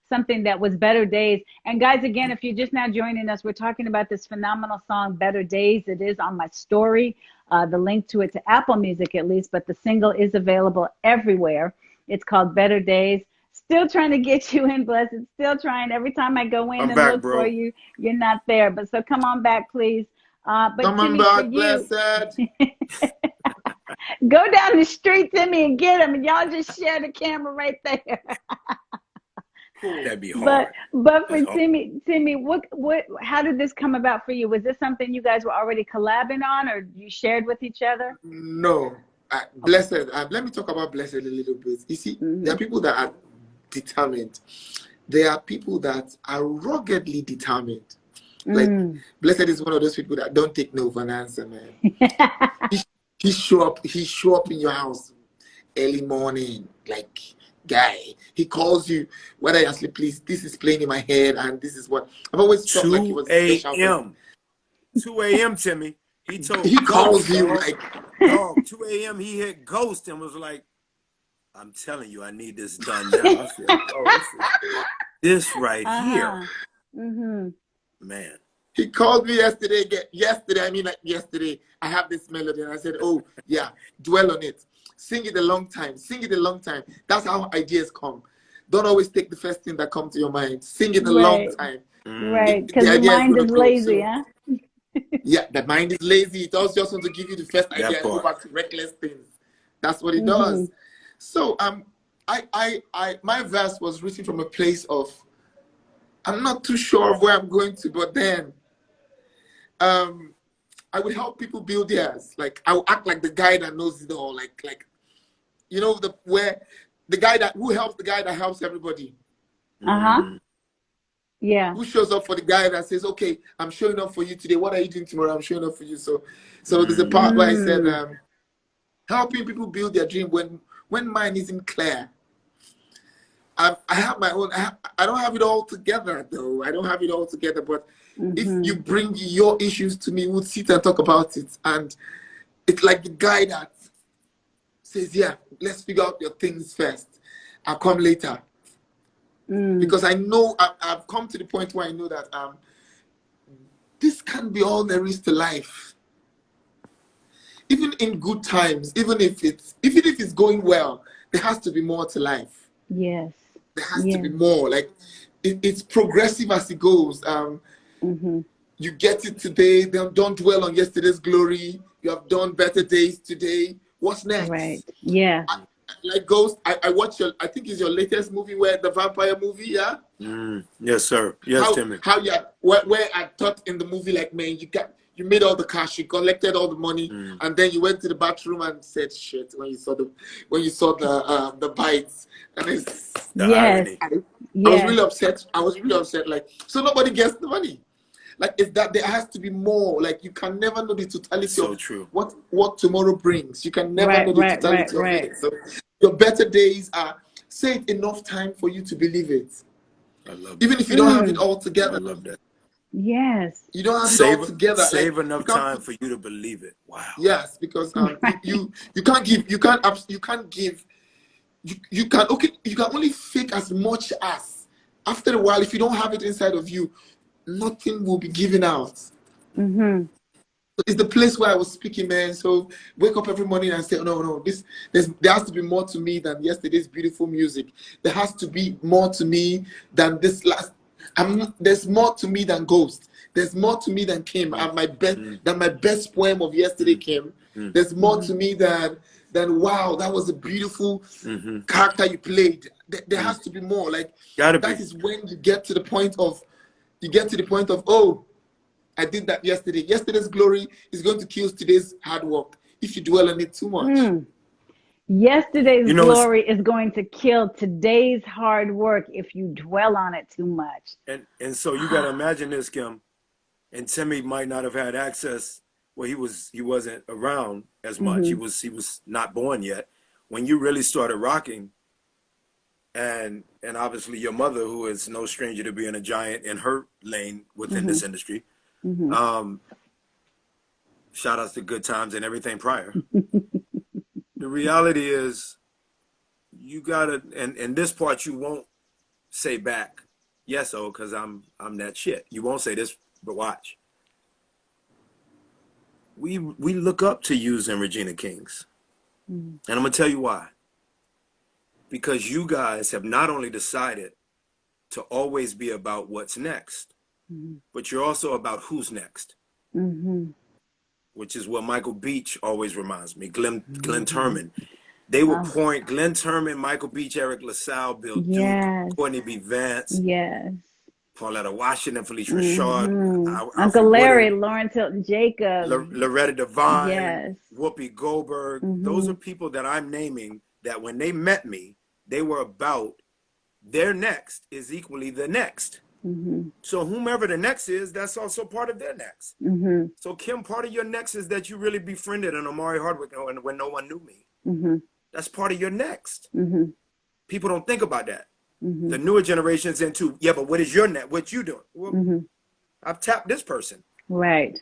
something that was Better Days? And guys, again, if you're just now joining us, we're talking about this phenomenal song, Better Days. It is on my story, the link to it to Apple Music at least, but the single is available everywhere. It's called Better Days. Still trying to get you in, Blezed. Still trying. Every time I go in and look for you, you're not there. But so come on back, please. But come on back, Blezed. Go down the street, Timi, and get him. And y'all just share the camera right there. That'd be hard. But for Timi, what? How did this come about for you? Was this something you guys were already collabing on, or you shared with each other? No. Blezed. Let me talk about Blezed a little bit. You see, there are people that are determined. There are people that are ruggedly determined. Like Blezed is one of those people that don't take no for an answer, man. he show up in your house early morning, like guy. He calls you whether you're asleep. Please, this is playing in my head, and this is what I've always felt like. He was 2 a.m. 2 a.m. Timi. He calls you like 2 a.m. He hit Ghost and was like, I'm telling you, I need this done now. I said, this right here. Man. He called me yesterday. Yesterday, I have this melody, and I said, oh, yeah, dwell on it. Sing it a long time. That's how ideas come. Don't always take the first thing that comes to your mind. Sing it a long time. Right, because the mind is lazy, huh? Yeah, the mind is lazy. It also just wants to give you the first idea and go back to reckless things. That's what it does. So my verse was written from a place of, I'm not too sure of where I'm going to, but then I would help people build theirs. Like I would act like the guy that knows it all, like you know, who helps the guy that helps everybody. Yeah. Who shows up for the guy that says, okay, I'm showing up for you today. What are you doing tomorrow? I'm showing up for you. So there's a part where I said, helping people build their dream when mine isn't clear. I have my own. I don't have it all together, though. I don't have it all together. But if you bring your issues to me, we'll sit and talk about it. And it's like the guy that says, yeah, let's figure out your things first. I'll come later. Because I know I've come to the point where I know that this can't be all there is to life. Even in good times, even if it's going well, there has to be more to life. Yes. There has to be more. Like it's progressive as it goes. You get it today. Don't dwell on yesterday's glory. You have done better days today. What's next? Right. Yeah. Like Ghost, I watched I think it's your latest movie, where the vampire movie, yeah? Yes, sir. Yes, Timi. Where I thought in the movie, like, man, you made all the cash, you collected all the money, and then you went to the bathroom and said shit when you saw the bites. And it's yes. I was really upset. Like, so nobody gets the money. Like, it's that there has to be more. Like, you can never know the totality of true. what tomorrow brings. You can never know the totality of it. So Your better days are, say it enough time for you to believe it. I love that. Even if you don't have it all together. I love that. Yes. You don't have it all together. Save like, enough time for you to believe it. Wow. Yes, because Right. you can't give, you can't give, you can only fake as much as, after a while, if you don't have it inside of you, nothing will be given out. Mm-hmm. It's the place where I was speaking, man. So wake up every morning and say, oh, no, there has to be more to me than yesterday's beautiful music. There has to be more to me than this last. There's more to me than Ghost. There's more to me than Kim. And my best poem of yesterday, Kim. There's more to me than wow, that was a beautiful character you played. There has to be more. Like that is when you get to the point of oh, I did that yesterday. Yesterday's glory is going to kill today's hard work if you dwell on it too much. Yesterday's glory is going to kill today's hard work if you dwell on it too much. And so you got to imagine this, Kim. And Timi might not have had access. Well, he wasn't around as much. He was not born yet when you really started rocking. And obviously your mother, who is no stranger to being a giant in her lane within this industry. Shout outs to Good Times and everything prior. The reality is you gotta, and this part you won't say back, yes, oh, because I'm that shit. You won't say this, but watch. We look up to yous and Regina Kings. And I'm gonna tell you why. Because you guys have not only decided to always be about what's next, but you're also about who's next. Which is what Michael Beach always reminds me. Glenn Turman. They were pouring Glenn Turman, Michael Beach, Eric LaSalle, Bill Duke, Courtney B. Vance, Pauletta Washington, Felicia Rashad, Uncle Larry, Lawrence Hilton Jacobs, Loretta Devine, Whoopi Goldberg. Those are people that I'm naming that when they met me, they were about their next is equally the next. So whomever the next is, that's also part of their next. So Kim, part of your next is that you really befriended an Omari Hardwick when no one knew me. That's part of your next. People don't think about that. The newer generation's into, yeah, but what is your next? What you doing? Well, I've tapped this person. Right.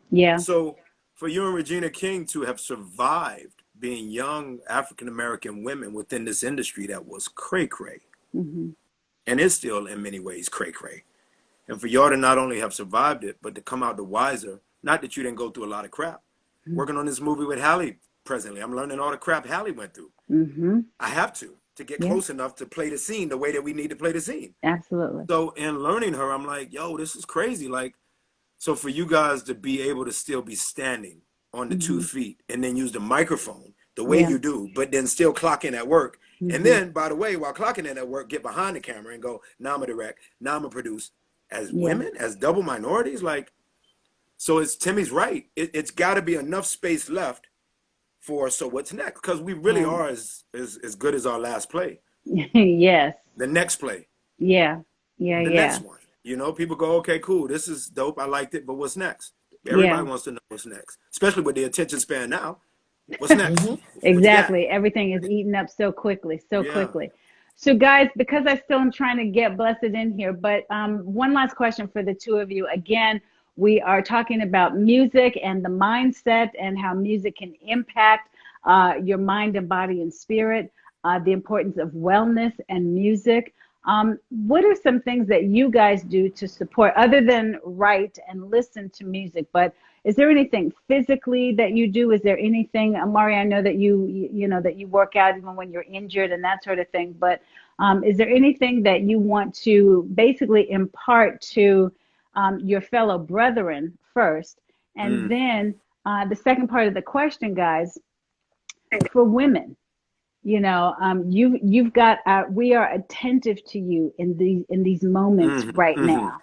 Yeah. So for you and Regina King to have survived being young African-American women within this industry that was cray-cray. And is still in many ways cray-cray. And for y'all to not only have survived it, but to come out the wiser, not that you didn't go through a lot of crap. Working on this movie with Halle presently, I'm learning all the crap Halle went through. I have to get close enough to play the scene the way that we need to play the scene. Absolutely. So in learning her, I'm like, yo, this is crazy. Like, so for you guys to be able to still be standing on the 2 feet and then use the microphone the way you do, but then still clock in at work. And then, by the way, while clocking in at work, get behind the camera and go, now I'm a direct, now I'm a produce. As women, as double minorities, like, so it's Timi's right. It's got to be enough space left for so what's next? Because we really are as good as our last play. Yes. The next play. Yeah. The next one. You know, people go, okay, cool, this is dope, I liked it, but what's next? Everybody wants to know what's next, especially with the attention span now. What's next? Exactly. Everything is eaten up so quickly, quickly. So guys, because I still am trying to get Blezed in here, but one last question for the two of you. Again, we are talking about music and the mindset and how music can impact your mind and body and spirit, the importance of wellness and music. What are some things that you guys do to support, other than write and listen to music? But is there anything physically that you do? Is there anything, Omari, I know that you know that you work out even when you're injured and that sort of thing, but is there anything that you want to basically impart to your fellow brethren first? And then the second part of the question, guys, for women, you know, you've got, we are attentive to you in these moments right now.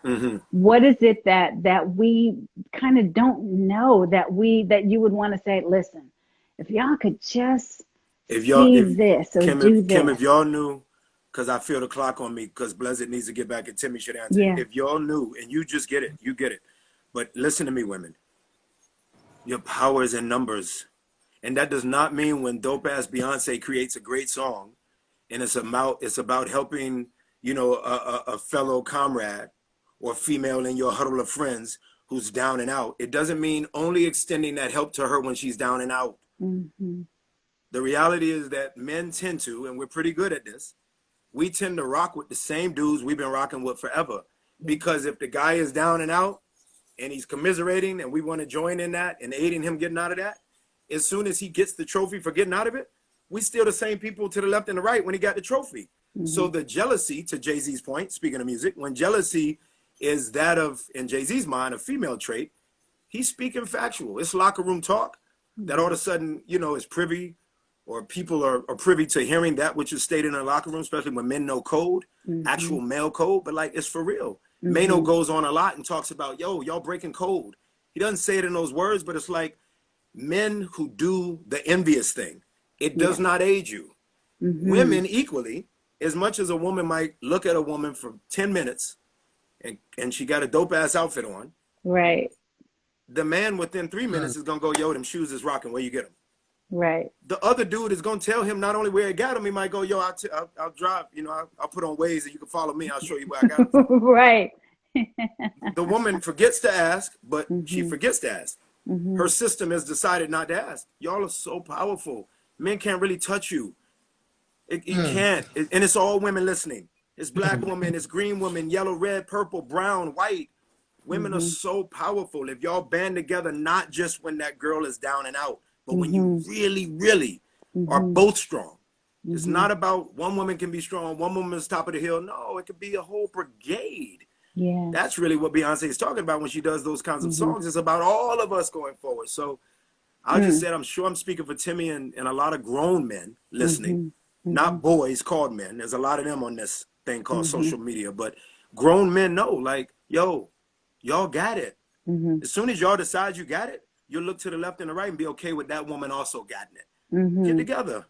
What is it that we kind of don't know that you would want to say, listen, if y'all could just see this or do this. Kim, if y'all knew, because I feel the clock on me, because Blezed needs to get back and Timi should answer. Yeah. If y'all knew, and you just get it, you get it. But listen to me, women. Your power is in numbers. And that does not mean when dope ass Beyonce creates a great song and it's about helping, you know, a fellow comrade or female in your huddle of friends who's down and out. It doesn't mean only extending that help to her when she's down and out. Mm-hmm. The reality is that men tend to, and we're pretty good at this, we tend to rock with the same dudes we've been rocking with forever. Because if the guy is down and out and he's commiserating and we want to join in that and aiding him getting out of that, as soon as he gets the trophy for getting out of it, we still the same people to the left and the right when he got the trophy. Mm-hmm. So the jealousy, to Jay-Z's point, speaking of music, when jealousy is that of, in Jay-Z's mind, a female trait, he's speaking factual. It's locker room talk that all of a sudden, you know, is privy, or people are privy to hearing that which is stated in the locker room, especially when men know code, actual male code, but like, it's for real. Mano goes on a lot and talks about, yo, y'all breaking code. He doesn't say it in those words, but it's like men who do the envious thing. It does not aid you. Women equally, as much as a woman might look at a woman for 10 minutes and she got a dope ass outfit on. Right. The man within 3 minutes is gonna go, yo, them shoes is rocking, where you get them? Right. The other dude is gonna tell him not only where he got them, he might go, yo, I'll drive, you know, I'll put on Waze and you can follow me, I'll show you where I got them. Right. The woman forgets to ask, but she forgets to ask. Her system has decided not to ask. Y'all are so powerful. Men can't really touch you. You can't. And it's all women listening. It's black women, it's green women, yellow, red, purple, brown, white. Women are so powerful. If y'all band together, not just when that girl is down and out, but when you really, really are both strong. It's not about one woman can be strong, one woman is top of the hill. No, it could be a whole brigade. Yeah. That's really what Beyonce is talking about when she does those kinds of songs. It's about all of us going forward. So I just said, I'm sure I'm speaking for Timi and a lot of grown men listening, not boys called men. There's a lot of them on this thing called social media, but grown men know, like, yo, y'all got it. As soon as y'all decide you got it, you'll look to the left and the right and be okay with that woman also getting it. Get together.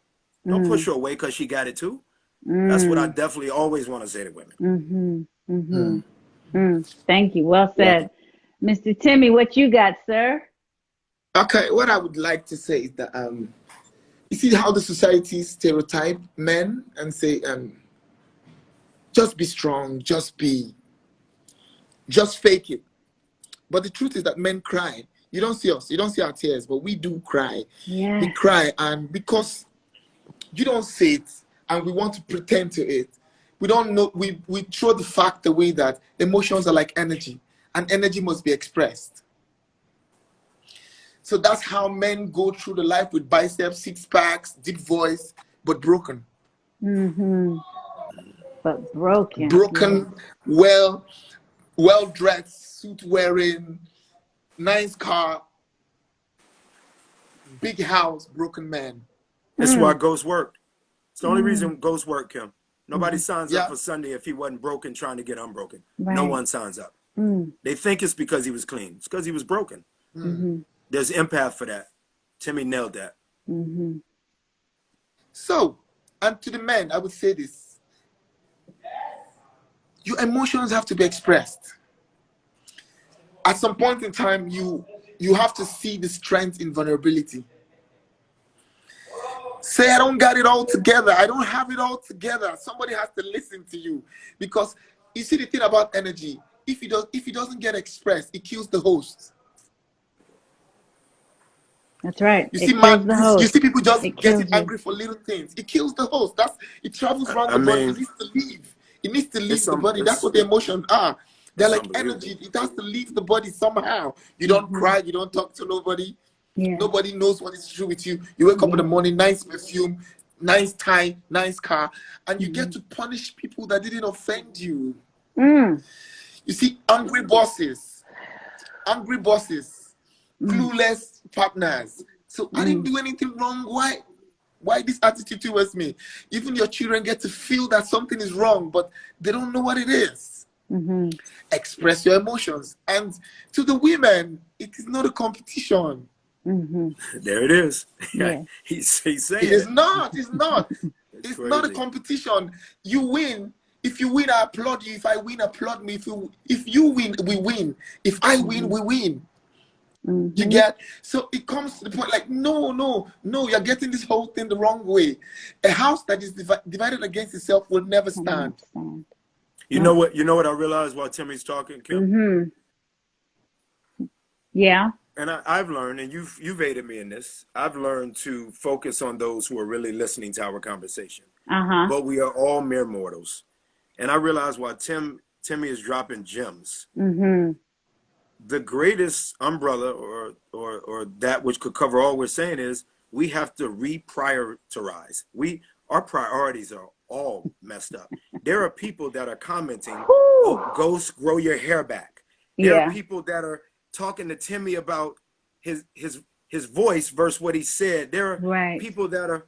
Don't push her away because she got it too. That's what I definitely always want to say to women. Thank you. Well said. Yeah. Mr. Timi, what you got, sir? Okay, what I would like to say is that you see how the society stereotype men and say just be strong, just fake it. But the truth is that men cry. You don't see us, you don't see our tears, but we do cry. Yeah. We cry, and because you don't see it and we want to pretend to it, we don't know, we throw the fact away that emotions are like energy and energy must be expressed. So that's how men go through the life with biceps, six packs, deep voice, but broken. But broken. Broken, well-dressed, suit wearing, nice car, big house, broken man. That's why ghosts work. It's the only reason ghosts work, Kim. Nobody signs up for Sunday if he wasn't broken trying to get unbroken. Right. No one signs up. They think it's because he was clean. It's because he was broken. There's empath for that. Timi nailed that. So, and to the men, I would say this. Your emotions have to be expressed. At some point in time, you have to see the strength in vulnerability. Say, I don't got it all together. I don't have it all together. Somebody has to listen to you. Because you see the thing about energy, if it doesn't get expressed, it kills the host. That's right. You see people just getting angry for little things. It kills the host. It travels around the body. It needs to leave. It needs to leave the body. That's what the emotions are. They're like energy. It has to leave the body somehow. You don't cry. You don't talk to nobody. Yeah. Nobody knows what is true with you. You wake up in the morning, nice perfume, nice tie, nice car, and you get to punish people that didn't offend you. You see, angry bosses, clueless partners. So I didn't do anything wrong. Why this attitude towards me? Even your children get to feel that something is wrong, but they don't know what it is. Express your emotions. And to the women, it is not a competition. There it is. Yeah. He's saying it is not. It's not. It's not a competition. You win. If you win, I applaud you. If I win, applaud me. If you win, we win. If I win, we win. You get, so it comes to the point like, no, you're getting this whole thing the wrong way. A house that is divided against itself will never stand. You know what I realized while Timi's talking, Kim? Yeah. And I've learned, and you've aided me in this, I've learned to focus on those who are really listening to our conversation. But we are all mere mortals. And I realized while Timi is dropping gems, the greatest umbrella or that which could cover all we're saying is we have to reprioritize. Our priorities are all messed up. There are people that are commenting, oh, Ghost, grow your hair back. There are people that are talking to Timi about his voice versus what he said. There are people that are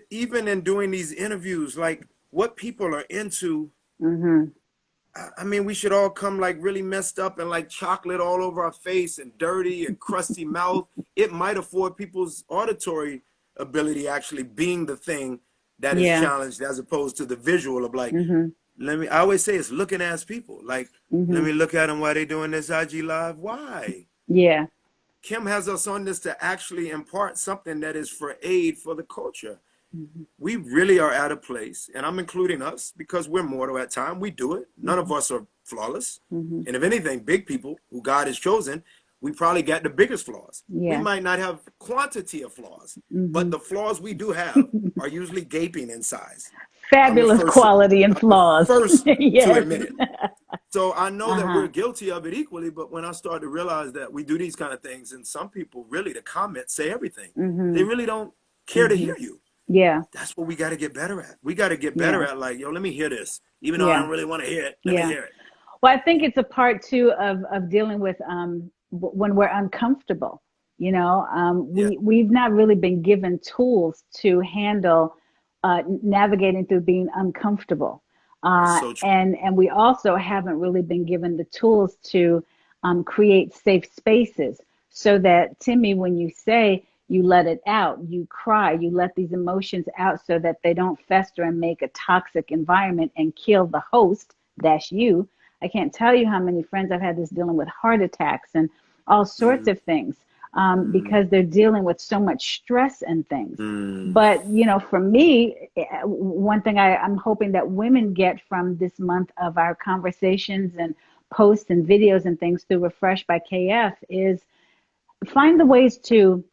even in doing these interviews, like what people are into. I mean, we should all come like really messed up and like chocolate all over our face and dirty and crusty mouth. It might afford people's auditory ability actually being the thing that is challenged, as opposed to the visual of like, I always say it's looking ass people. Like, let me look at them while they doing this IG live. Why? Yeah. Kim has us on this to actually impart something that is for aid for the culture. We really are at a place, and I'm including us because we're mortal at time. We do it. None of us are flawless. And if anything, big people who God has chosen, we probably got the biggest flaws. We might not have quantity of flaws, but the flaws we do have are usually gaping in size. Fabulous quality and flaws. First to admit it. So I know that we're guilty of it equally, but when I started to realize that we do these kind of things, and some people really, the comments say everything. They really don't care to hear you. Yeah. That's what we got to get better at. We got to get better at like, yo, let me hear this. Even though I don't really want to hear it, let me hear it. Well, I think it's a part too of dealing with when we're uncomfortable. You know, we've not really been given tools to handle navigating through being uncomfortable. So true. And we also haven't really been given the tools to create safe spaces so that, Timi, when you say you let it out, you cry, you let these emotions out so that they don't fester and make a toxic environment and kill the host, that's you. I can't tell you how many friends I've had this dealing with heart attacks and all sorts of things because they're dealing with so much stress and things. But, you know, for me, one thing I'm hoping that women get from this month of our conversations and posts and videos and things through Refresh by KF is find the ways to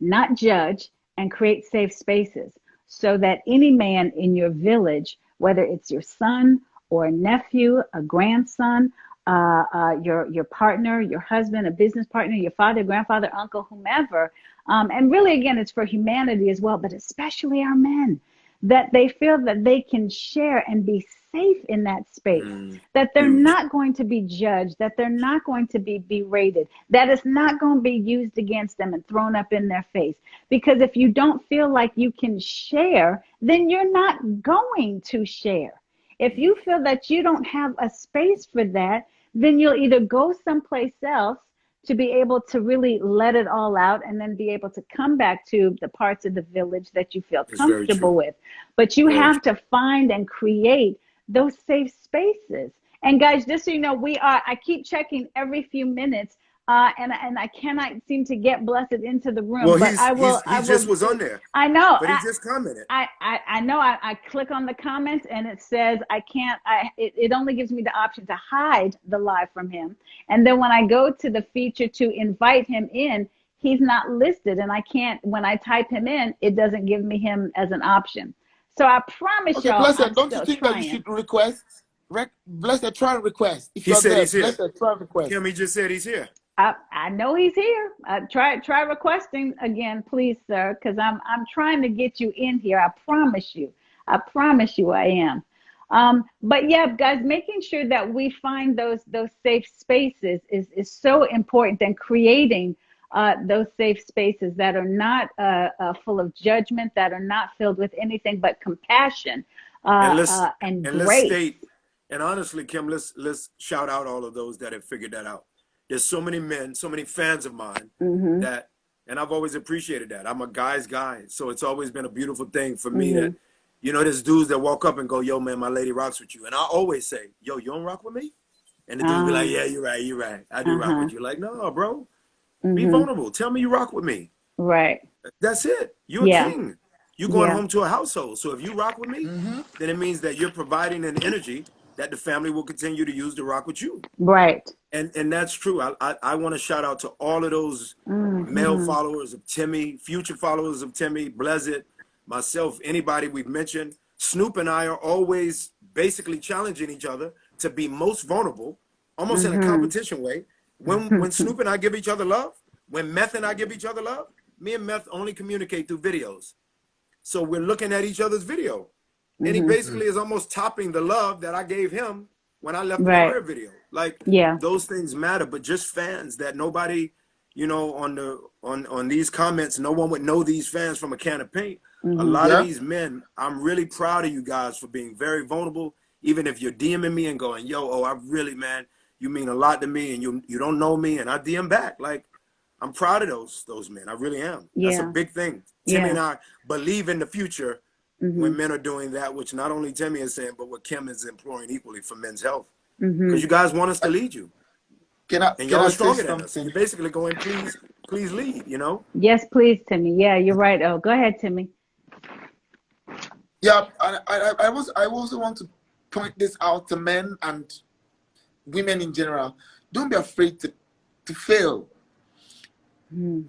not judge and create safe spaces so that any man in your village, whether it's your son or a nephew, a grandson, your partner, your husband, a business partner, your father, grandfather, uncle, whomever, and really, again, it's for humanity as well, but especially our men, that they feel that they can share and be safe in that space, that they're not going to be judged, that they're not going to be berated, that it's not going to be used against them and thrown up in their face. Because if you don't feel like you can share, then you're not going to share. If you feel that you don't have a space for that, then you'll either go someplace else to be able to really let it all out and then be able to come back to the parts of the village that you feel comfortable with. But you have to find and create those safe spaces. And guys, just so you know, I keep checking every few minutes and I cannot seem to get Blezed into the room. Well, but he just was on there. I know. But he just commented. I know. I click on the comments and it says I can't. It only gives me the option to hide the live from him. And then when I go to the feature to invite him in, he's not listed, and I can't. When I type him in, it doesn't give me him as an option. So I promise y'all, Blezed, don't you think that you should request? Blezed, try and request. If he said he's here. Blezed, try and request. Kim, he just said he's here. I know he's here. Try requesting again, please, sir, because I'm trying to get you in here. I promise you I am. But yeah, guys, making sure that we find those safe spaces is so important, and creating those safe spaces that are not full of judgment, that are not filled with anything but compassion and grace. Let's state, and honestly, Kim, let's shout out all of those that have figured that out. There's so many men, so many fans of mine that, and I've always appreciated that. I'm a guy's guy, so it's always been a beautiful thing for me that, you know, there's dudes that walk up and go, yo, man, my lady rocks with you. And I always say, yo, you don't rock with me? And the dude be like, yeah, you're right, you're right. I do rock with you. Like, no, bro, be vulnerable. Tell me you rock with me. Right. That's it. You're a Yeah. king. You're going Yeah. home to a household. So if you rock with me, then it means that you're providing an energy that the family will continue to use to rock with you. Right. And that's true. I want to shout out to all of those male followers of Timi, future followers of Timi, Blezed, myself, anybody we've mentioned. Snoop and I are always basically challenging each other to be most vulnerable, almost in a competition way. When Snoop and I give each other love, when Meth and I give each other love, me and Meth only communicate through videos. So we're looking at each other's video. And he basically is almost topping the love that I gave him when I left the prayer video. Like, those things matter, but just fans that nobody, you know, on these comments, no one would know these fans from a can of paint. A lot of these men, I'm really proud of you guys for being very vulnerable. Even if you're DMing me and going, yo, oh, I really, man, you mean a lot to me, and you don't know me, and I DM back. Like, I'm proud of those men. I really am. That's a big thing. Timi and I believe in the future when men are doing that, which not only Timi is saying, but what Kim is imploring equally for men's health. Because you guys want us to lead you. And y'all are stronger than us. You're basically going, please lead, you know? Yes, please, Timi. Yeah, you're right. Oh, go ahead, Timi. Yeah, I also want to point this out to men and women in general. Don't be afraid to fail.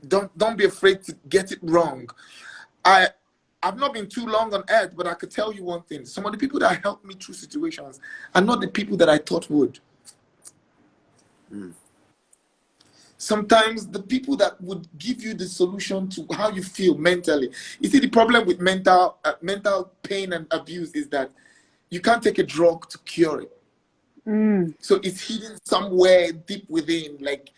Don't be afraid to get it wrong. I've not been too long on earth, but I could tell you one thing. Some of the people that helped me through situations are not the people that I thought would. Sometimes the people that would give you the solution to how you feel mentally. You see, the problem with mental pain and abuse is that you can't take a drug to cure it. So it's hidden somewhere deep within. Like,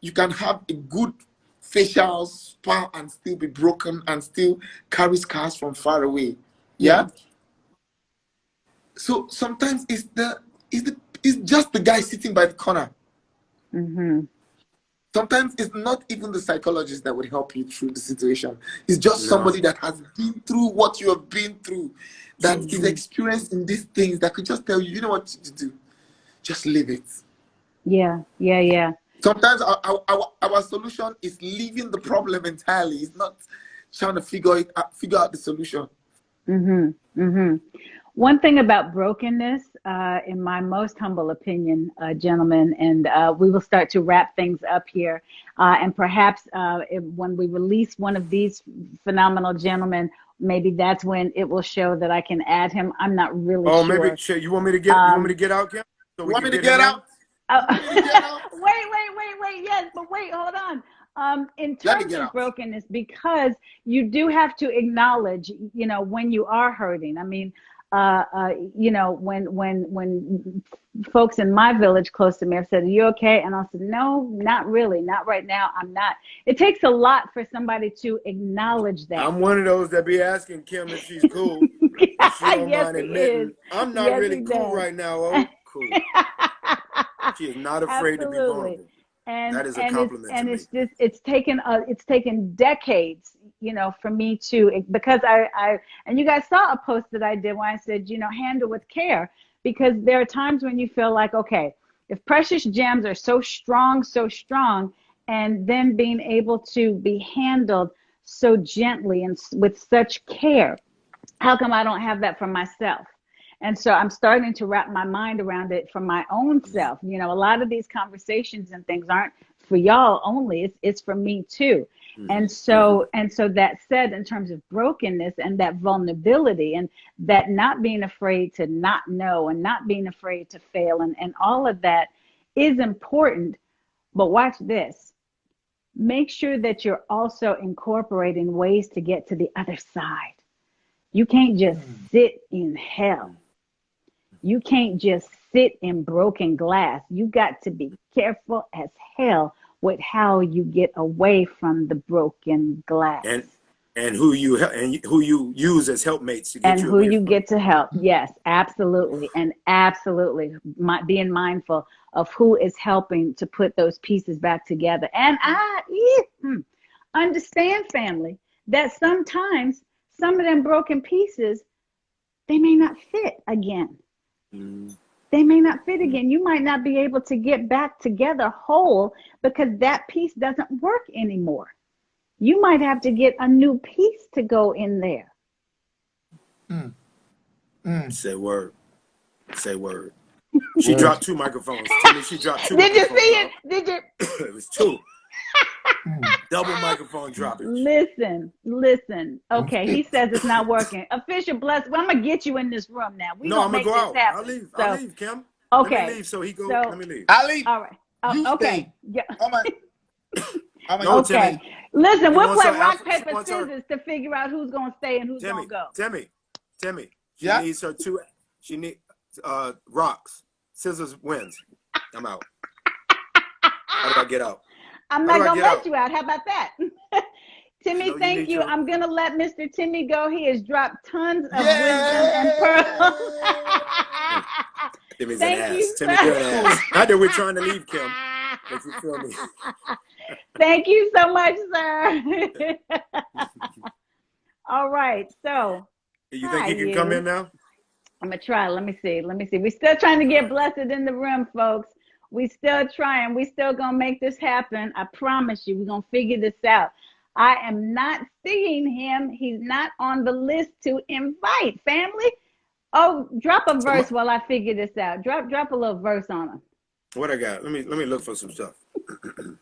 you can have a good facial spa and still be broken and still carry scars from far away. Yeah. So sometimes it's just the guy sitting by the corner. Sometimes it's not even the psychologist that would help you through the situation. It's just somebody that has been through what you have been through, that is experienced in these things, that could just tell you, you know what to do. Just leave it. Yeah. Sometimes our solution is leaving the problem entirely. It's not trying to figure out the solution. One thing about brokenness, in my most humble opinion, gentlemen, and we will start to wrap things up here. And perhaps when we release one of these phenomenal gentlemen, maybe that's when it will show that I can add him. I'm not really sure. Oh, maybe you want me to get out, Kim? So you want me to get out? Wait, yes, but wait, hold on. In terms of brokenness, because you do have to acknowledge, you know, when you are hurting. I mean, you know, when folks in my village close to me have said, "Are you okay?" And I said, "No, not really, not right now. I'm not." It takes a lot for somebody to acknowledge that. I'm one of those that be asking Kim if she's cool. If she don't mind admitting, I'm not really cool right now. Oh, cool. She is not afraid to be vulnerable. And that is a compliment to me. It's just, it's taken decades, you know, for me to, because and you guys saw a post that I did where I said, you know, handle with care, because there are times when you feel like, okay, if precious gems are so strong, and then being able to be handled so gently and with such care, how come I don't have that for myself? And so I'm starting to wrap my mind around it for my own self. You know, a lot of these conversations and things aren't for y'all only, it's for me too. And so that said, in terms of brokenness and that vulnerability and that not being afraid to not know and not being afraid to fail and all of that is important. But watch this. Make sure that you're also incorporating ways to get to the other side. You can't just sit in hell. You can't just sit in broken glass. You got to be careful as hell with how you get away from the broken glass. And who you use as helpmates to get and you who away you from. Get to help. Yes, absolutely. And absolutely being mindful of who is helping to put those pieces back together. And I understand, family, that sometimes some of them broken pieces, they may not fit again. they may not fit again. You might not be able to get back together whole because that piece doesn't work anymore. You might have to get a new piece to go in there. Say word. Say word. She dropped 2 microphones. Timmy, she dropped 2 Did you microphones. see it? Did you? It was 2. Double microphone droppage. Listen. Okay, he says it's not working. Official Blezed. Well, I'm gonna get you in this room now. We No, gonna I'm make gonna go this out. happen. I'll leave, Kim. Okay. Let me leave so he go. So, let me leave. I'll leave. All right. You Okay. stay. Yeah. No, Okay. Timmy. Listen, we'll wants play her rock, Afri- she paper, wants her- scissors to figure out who's gonna stay and who's gonna go. Timmy. She Yeah? needs her 2. She needs rocks. Scissors wins. I'm out. How do I get out? I'm How not do I gonna get let out? you out. How about that? Timmy, You thank need you. your- I'm gonna let Mr. Timmy go. He has dropped tons of Yay! wisdom and pearls. Timmy's Thank an you, ass. Timmy, sir. you're an ass. Not that we're trying to leave, Kim. But you feel me? Thank you so much, sir. All right, so You think he can come in now? I'm gonna try. Let me see. We're still trying to get Blessed in the room, folks. We still trying. We still gonna make this happen. I promise you. We're gonna figure this out. I am not seeing him. He's not on the list to invite. Family. Oh, drop a verse while I figure this out. Drop a little verse on him. What I got? Let me look for some stuff. I'm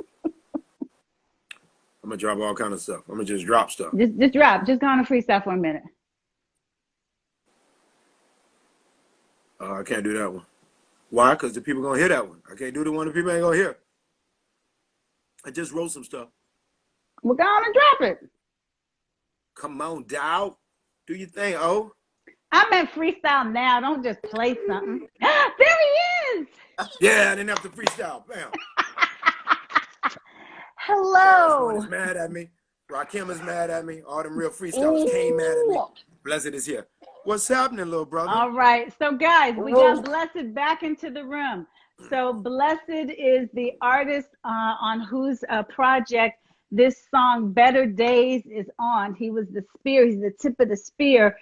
gonna drop all kind of stuff. I'm gonna just drop stuff. Just drop. Just go on a freestyle for a minute. I can't do that one. Why? Because the people gonna hear that one. I can't do the one the people ain't gonna hear. I just wrote some stuff. Well, go on and drop it. Come on, Dow. Do your thing, oh. I meant freestyle now. Don't just play something. There he is. Yeah, I didn't have to freestyle. Bam. Hello. Is mad at me. Rakim is mad at me. All them real freestylers came mad at me. Blessed is here. What's happening, little brother? All right. So, guys, we got Blessed back into the room. So, Blessed is the artist on whose project this song, Better Days, is on. He was the spear. He's the tip of the spear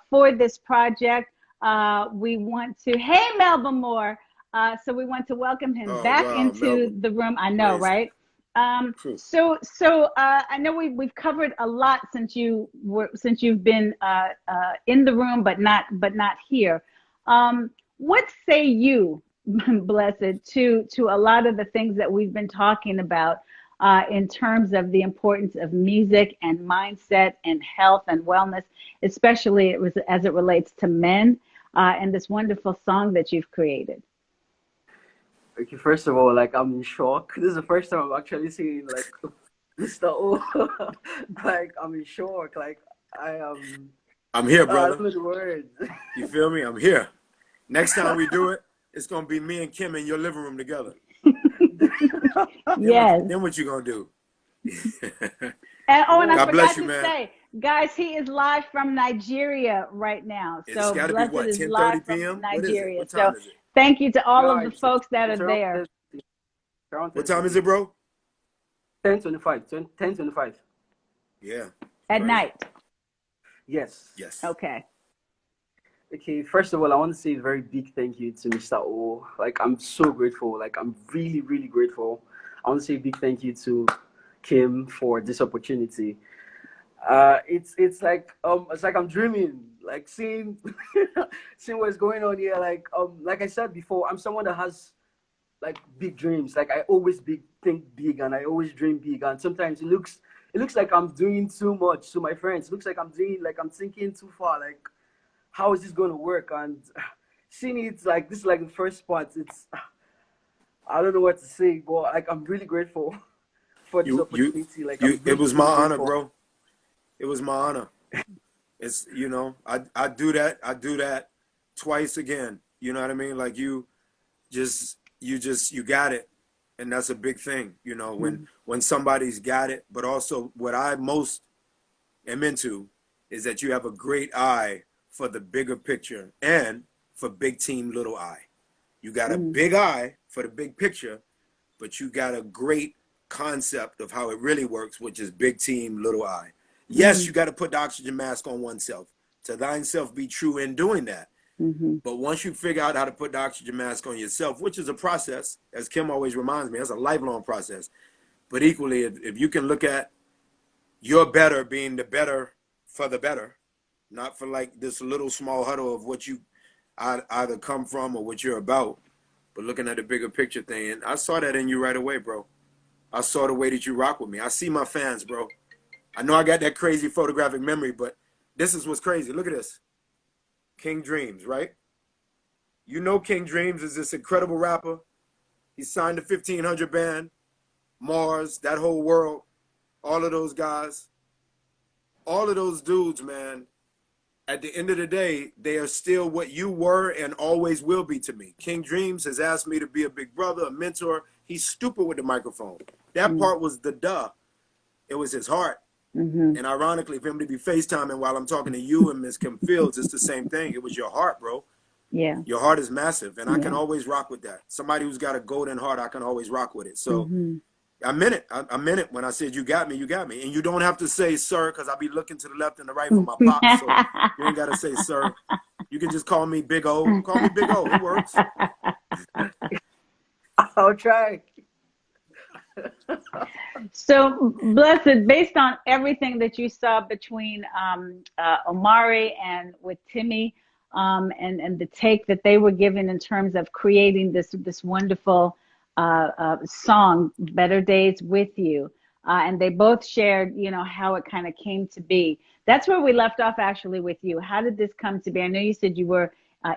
for this project. We want to, hey, Melba Moore. So we want to welcome him back into Melba. the room. I know, Crazy. right? So I know we've covered a lot since you've been in the room, but not here. What say you, Blessed, to a lot of the things that we've been talking about in terms of the importance of music and mindset and health and wellness, especially as it relates to men, and this wonderful song that you've created? Okay, first of all, like, I'm in shock. This is the first time I'm actually seeing, like, Mr. O. Like, I'm in shock. Like, I'm here, I brother. don't know the words. You feel me? I'm here. Next time we do it, it's gonna be me and Kim in your living room together. Yes. Then what you gonna do? And I God forgot bless you, to man. say, guys, he is live from Nigeria right now. It's So gotta be Blessed what, is 10:30 live p.m.? from What is it? Nigeria. What time So is it? thank you to all No, of the it's- folks that are it's there. What time is it, bro? 10:25. 10:25. Yeah. At Right. night. Yes. Yes. Okay. Okay, first of all, I want to say a very big thank you to Mr. O. Like, I'm so grateful. Like, I'm really, really grateful. I want to say a big thank you to Kim for this opportunity. It's like I'm dreaming, like seeing seeing what's going on here. Like I said before, I'm someone that has like big dreams. Like, I always think big, and I always dream big. And sometimes it looks like I'm doing too much to my friends. It looks like I'm thinking too far. Like, how is this going to work? And seeing it like this, is like the first part. It's, I don't know what to say, but like, I'm really grateful for this opportunity. Like, I'm it really, was my really honor, grateful. bro. It was my honor. It's, I do that twice again. You know what I mean? Like, you got it. And that's a big thing, when somebody's got it. But also what I most am into is that you have a great eye for the bigger picture and for big team, little I. You got a big eye for the big picture, but you got a great concept of how it really works, which is big team, little I. Yes, you got to put the oxygen mask on oneself. To thine self be true in doing that. But once you figure out how to put the oxygen mask on yourself, which is a process, as Kim always reminds me, it's a lifelong process. But equally, if you can look at your better being the better for the better, not for like this little small huddle of what you either come from or what you're about, but looking at the bigger picture thing. And I saw that in you right away, bro. I saw the way that you rock with me. I see my fans, bro. I know I got that crazy photographic memory, but this is what's crazy. Look at this. King Dreams, right? You know King Dreams is this incredible rapper. He signed the 1500 band, Mars, that whole world, all of those guys. All of those dudes, man, at the end of the day, they are still what you were and always will be to me. King Dreams has asked me to be a big brother, a mentor. He's stupid with the microphone. That part was the duh. It was his heart. And ironically, for him to be FaceTiming while I'm talking to you and Miss Kim Fields, it's the same thing. It was your heart, bro. Yeah. Your heart is massive, and I can always rock with that. Somebody who's got a golden heart, I can always rock with it. So I meant it. I meant it when I said you got me, you got me. And you don't have to say sir, because I'll be looking to the left and the right for my pop. So you ain't got to say sir. You can just call me Big O. Call me Big O. It works. I'll try. So, Blessed, based on everything that you saw between Omari and with Timi, and the take that they were given in terms of creating this wonderful song, Better Days with You, and they both shared, you know, how it kind of came to be. That's where we left off actually with you. How did this come to be? I know you said you were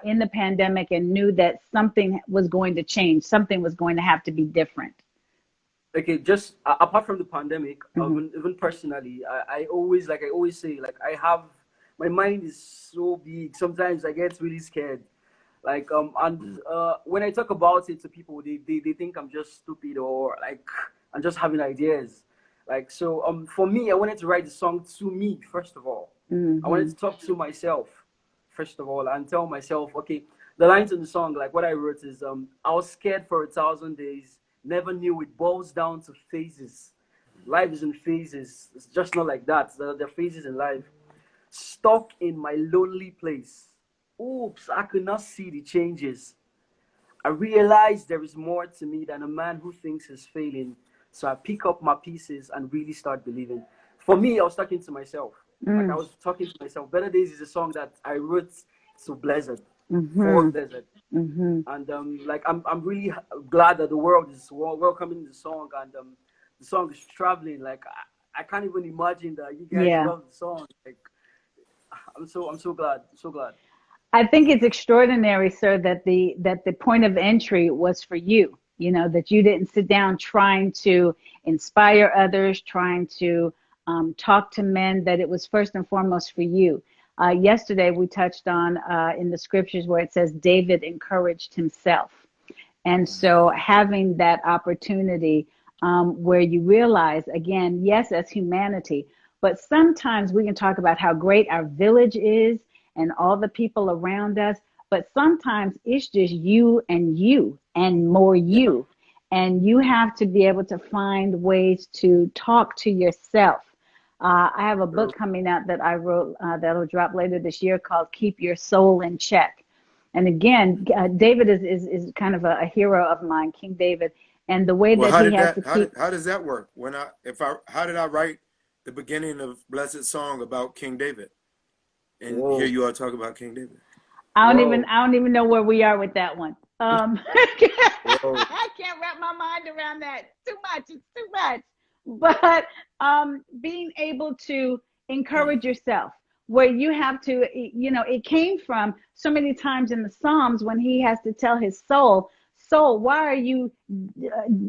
in the pandemic and knew that something was going to change, something was going to have to be different. Okay, just apart from the pandemic, even personally, I always say, like, my mind is so big. Sometimes I get really scared. Like, when I talk about it to people, they think I'm just stupid or like I'm just having ideas. Like, so for me, I wanted to write the song to me, first of all. I wanted to talk to myself, first of all, and tell myself, okay, the lines in the song, like what I wrote is, I was scared for 1,000 days. Never knew it boils down to phases. Life is in phases. It's just not like that. There are phases in life. Stuck in my lonely place. Oops, I could not see the changes. I realized there is more to me than a man who thinks he's failing. So I pick up my pieces and really start believing. For me, I was talking to myself. Like, I was talking to myself. Better Days is a song that I wrote to Blezed, for Blezed. And like, I'm really glad that the world is welcoming the song, and the song is traveling. Like, I can't even imagine that you guys love the song. Like, I'm so glad, so glad. I think it's extraordinary, sir, that the point of entry was for you. You know, that you didn't sit down trying to inspire others, trying to talk to men, that it was first and foremost for you. Yesterday, we touched on in the scriptures where it says David encouraged himself. And so having that opportunity where you realize, again, yes, as humanity, but sometimes we can talk about how great our village is and all the people around us, but sometimes it's just you and more you. And you have to be able to find ways to talk to yourself. I have a book coming out that I wrote that'll drop later this year called Keep Your Soul in Check. And again, David is kind of a hero of mine, King David. And the way that he has to keep... How does that work? How did I write the beginning of Blessed Song about King David? And here you are talking about King David. I don't even know where we are with that one. I can't wrap my mind around that. Too much. It's too much. But being able to encourage yourself, where you have to, you know, it came from so many times in the Psalms when he has to tell his soul, why are you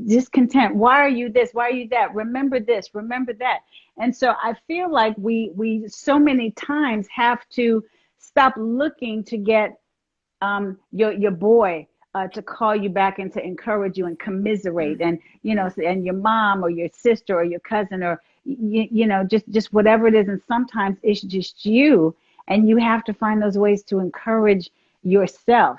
discontent? Why are you this? Why are you that? Remember this, remember that. And so I feel like we so many times have to stop looking to get your boy to call you back and to encourage you and commiserate, and you know, and your mom or your sister or your cousin or you know, just whatever it is. And sometimes it's just you, and you have to find those ways to encourage yourself.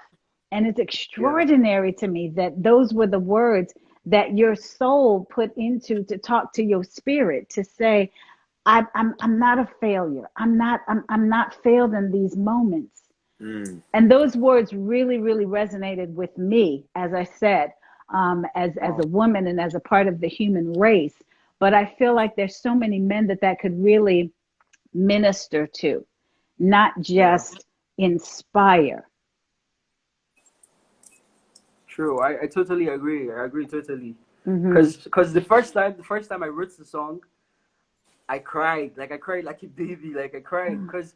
And it's extraordinary to me that those were the words that your soul put into to talk to your spirit, to say, I'm not a failure. I'm not failed in these moments. And those words really, really resonated with me, as I said, as a woman and as a part of the human race. But I feel like there's so many men that could really minister to, not just inspire. True, I totally agree. I agree totally. Because the first time I wrote the song, I cried. Like I cried like a baby. Like I cried because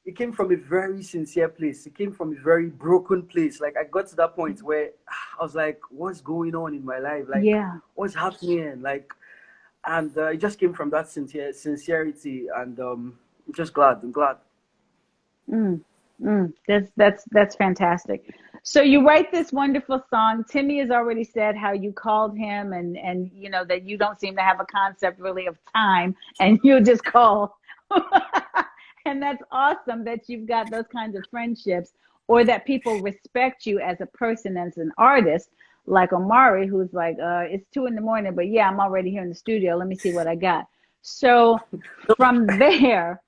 it came from a very sincere place. It came from a very broken place. Like I got to that point where I was like, what's going on in my life? Like what's happening? Like, and it just came from that sincerity, and I'm just glad. I'm glad. That's fantastic. So you write this wonderful song. Timmy has already said how you called him, and you know that you don't seem to have a concept really of time, and you just call. And that's awesome that you've got those kinds of friendships, or that people respect you as a person, as an artist, like Omari, who's like, it's 2 a.m, but yeah, I'm already here in the studio. Let me see what I got. So from there,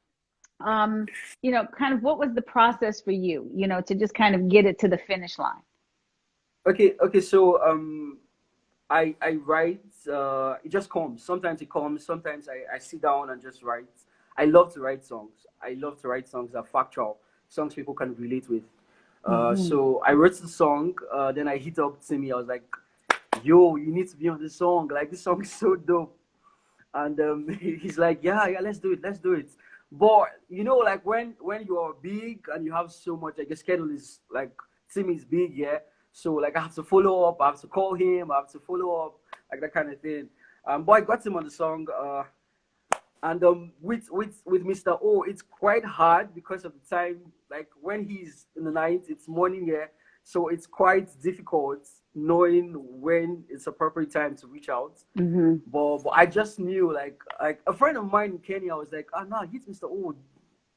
you know, kind of what was the process for you, you know, to just kind of get it to the finish line? Okay. So I write. It just comes. Sometimes it comes. Sometimes I sit down and just write. I love to write songs. I love to write songs that are factual, songs people can relate with. So I wrote the song. Then I hit up Timi. I was like, "Yo, you need to be on this song. Like this song is so dope." And he's like, "Yeah, let's do it." But you know, like when you are big and you have so much, like your schedule is like Timi's big, yeah. So like I have to follow up. I have to call him. I have to follow up, like that kind of thing. But I got him on the song. And with Mr. O, it's quite hard because of the time. Like when he's in the night, it's morning here, so it's quite difficult knowing when it's appropriate time to reach out. But I just knew, like a friend of mine in Kenya was like, "Ah, nah, hit Mr. O,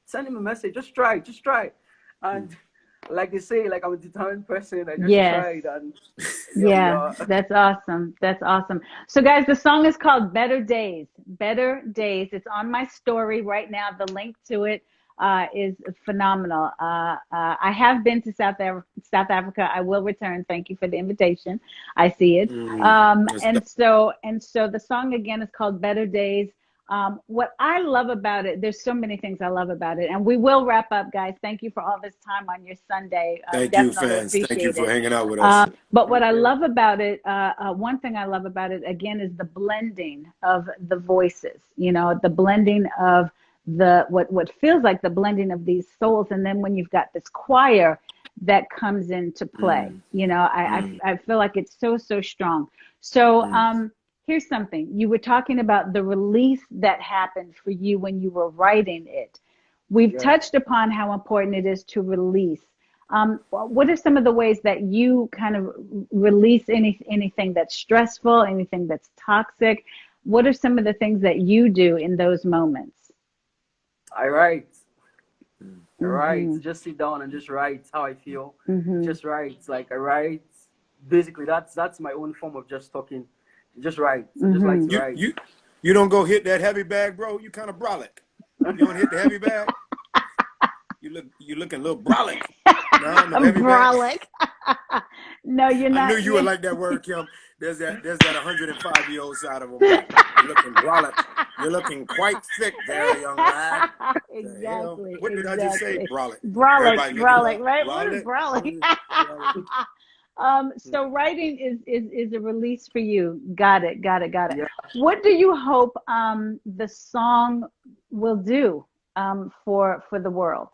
send him a message, just try." And like they say, like I'm a determined person. I just tried, and that's awesome. That's awesome. So guys, the song is called Better Days. Better Days. It's on my story right now. The link to it is phenomenal. I have been to South Africa. I will return. Thank you for the invitation. I see it. And so the song again is called Better Days. What I love about it, there's so many things I love about it, and we will wrap up, guys. Thank you for all this time on your Sunday. Thank you, fans. Thank you for hanging out with us. But what I love about it, one thing I love about it, again, is the blending of the voices, you know, the blending of what feels like the blending of these souls. And then when you've got this choir that comes into play, you know, I feel like it's so strong. So, here's something. You were talking about the release that happened for you when you were writing it. We've touched upon how important it is to release. What are some of the ways that you kind of release anything that's stressful, anything that's toxic? What are some of the things that you do in those moments? I write. I write. Just sit down and just write how I feel. Just write. Like I write. Basically, that's my own form of just talking. Just write. Just like to write. You don't go hit that heavy bag, bro. You kind of brolic. You don't hit the heavy bag. You looking a little brolic. No, heavy brolic. No, you're not. I knew you would like that word, Kim. There's that 105-year-old side of him. You're looking brolic. You're looking quite thick there, young lad. Exactly. What did I just say? Brolic. Brolic, right? What is brolic? So writing is a release for you. Got it. Yeah. What do you hope the song will do for the world?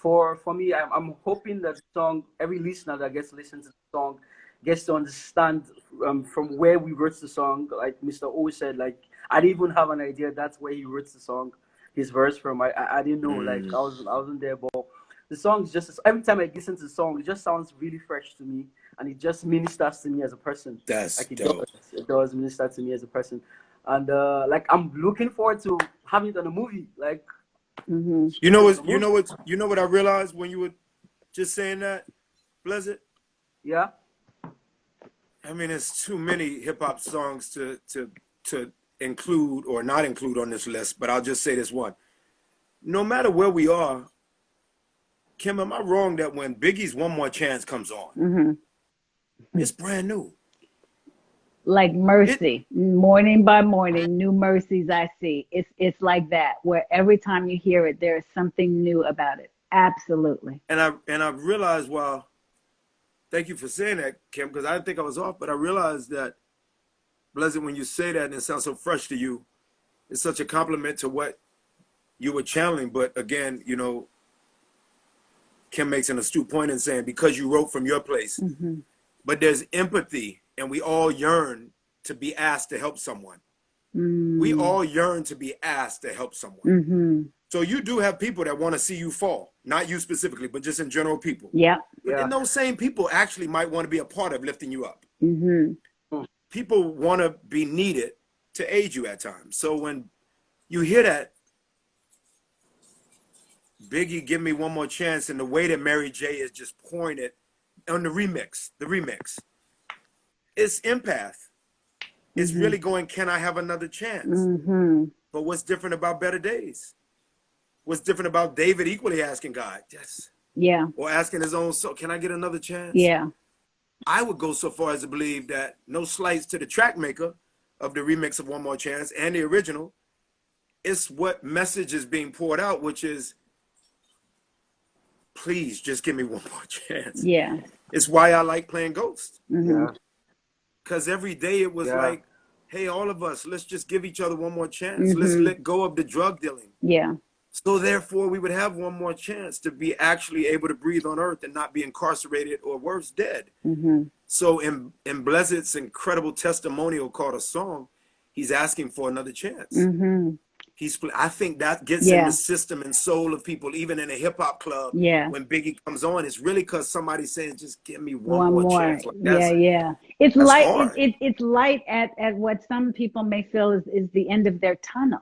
For me, I'm hoping that the song, every listener that gets to listen to the song gets to understand from where we wrote the song. Like Mr. O said, like I didn't even have an idea that's where he wrote the song, his verse from. I didn't know. Like I wasn't there, but the song is just, every time I listen to the song, it just sounds really fresh to me, and it just ministers to me as a person. That's like dope. It does minister to me as a person, and like I'm looking forward to having it on a movie. Like, you know what I realized when you were just saying that, Blezed? Yeah. I mean, there's too many hip hop songs to include or not include on this list, but I'll just say this one: no matter where we are Kim, am I wrong that when Biggie's One More Chance comes on, it's brand new? Like mercy, morning by morning, new mercies I see. It's like that, where every time you hear it, there is something new about it. Absolutely. And I realized, well, thank you for saying that, Kim, because I didn't think I was off, but I realized that, Blezed, when you say that and it sounds so fresh to you, it's such a compliment to what you were channeling. But again, you know, Kim makes an astute point in saying, because you wrote from your place, but there's empathy, and we all yearn to be asked to help someone. We all yearn to be asked to help someone. So you do have people that want to see you fall, not you specifically, but just in general people. Yeah. But then those same people actually might want to be a part of lifting you up. People want to be needed to aid you at times. So when you hear that, Biggie, Give Me One More Chance, and the way that Mary J is just pouring it on the remix, it's empath. It's really going, can I have another chance? But what's different about Better Days? What's different about David equally asking God? Yes. Yeah. Or asking his own soul, can I get another chance? Yeah. I would go so far as to believe that, no slights to the track maker of the remix of One More Chance and the original, it's what message is being poured out, which is, please just give me one more chance. Yeah. It's why I like playing Ghost. Yeah. Because every day it was like, hey, all of us, let's just give each other one more chance. Let's let go of the drug dealing. Yeah. So therefore, we would have one more chance to be actually able to breathe on earth and not be incarcerated or worse, dead. So in Blezed's incredible testimonial called A Song, he's asking for another chance. I think that gets in the system and soul of people, even in a hip hop club. When Biggie comes on, it's really because somebody's saying, just give me one more chance. Like, It's light. It's light at what some people may feel is the end of their tunnel.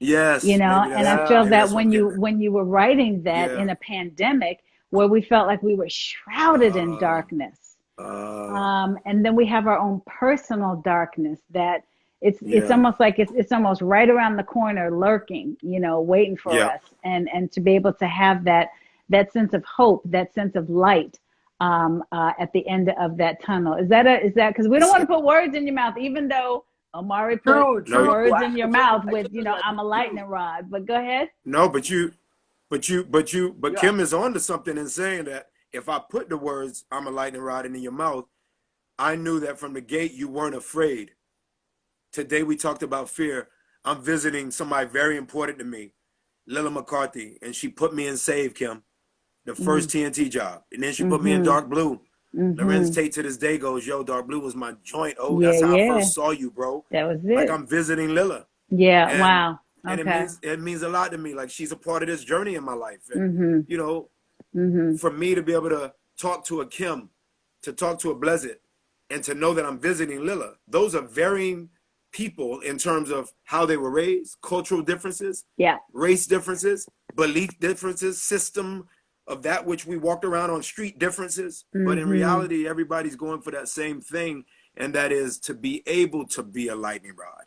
Yes. You know, and I feel that when you were writing that in a pandemic where we felt like we were shrouded in darkness, and then we have our own personal darkness that it's almost like it's almost right around the corner, lurking, you know, waiting for us, and to be able to have that sense of hope, that sense of light at the end of that tunnel. Is that because we don't want to put words in your mouth, even though Omari put words in your mouth with, you know, I'm a lightning rod. But go ahead. No, but Kim is on to something in saying that if I put the words I'm a lightning rod in your mouth, I knew that from the gate you weren't afraid. Today we talked about fear. I'm visiting somebody very important to me, Lila McCarthy, and she put me in Save, Kim, the first TNT job. And then she put me in Dark Blue. Lorenz Tate to this day goes, yo, Dark Blue was my joint. Oh, that's how I first saw you, bro. That was it. Like, I'm visiting Lila. Yeah, and, wow. And it means a lot to me. Like, she's a part of this journey in my life. And, you know, for me to be able to talk to a Kim, to talk to a Blezed, and to know that I'm visiting Lila, those are varying people in terms of how they were raised, cultural differences, race differences, belief differences, system of that which we walked around on street differences. But in reality, everybody's going for that same thing, and that is to be able to be a lightning rod.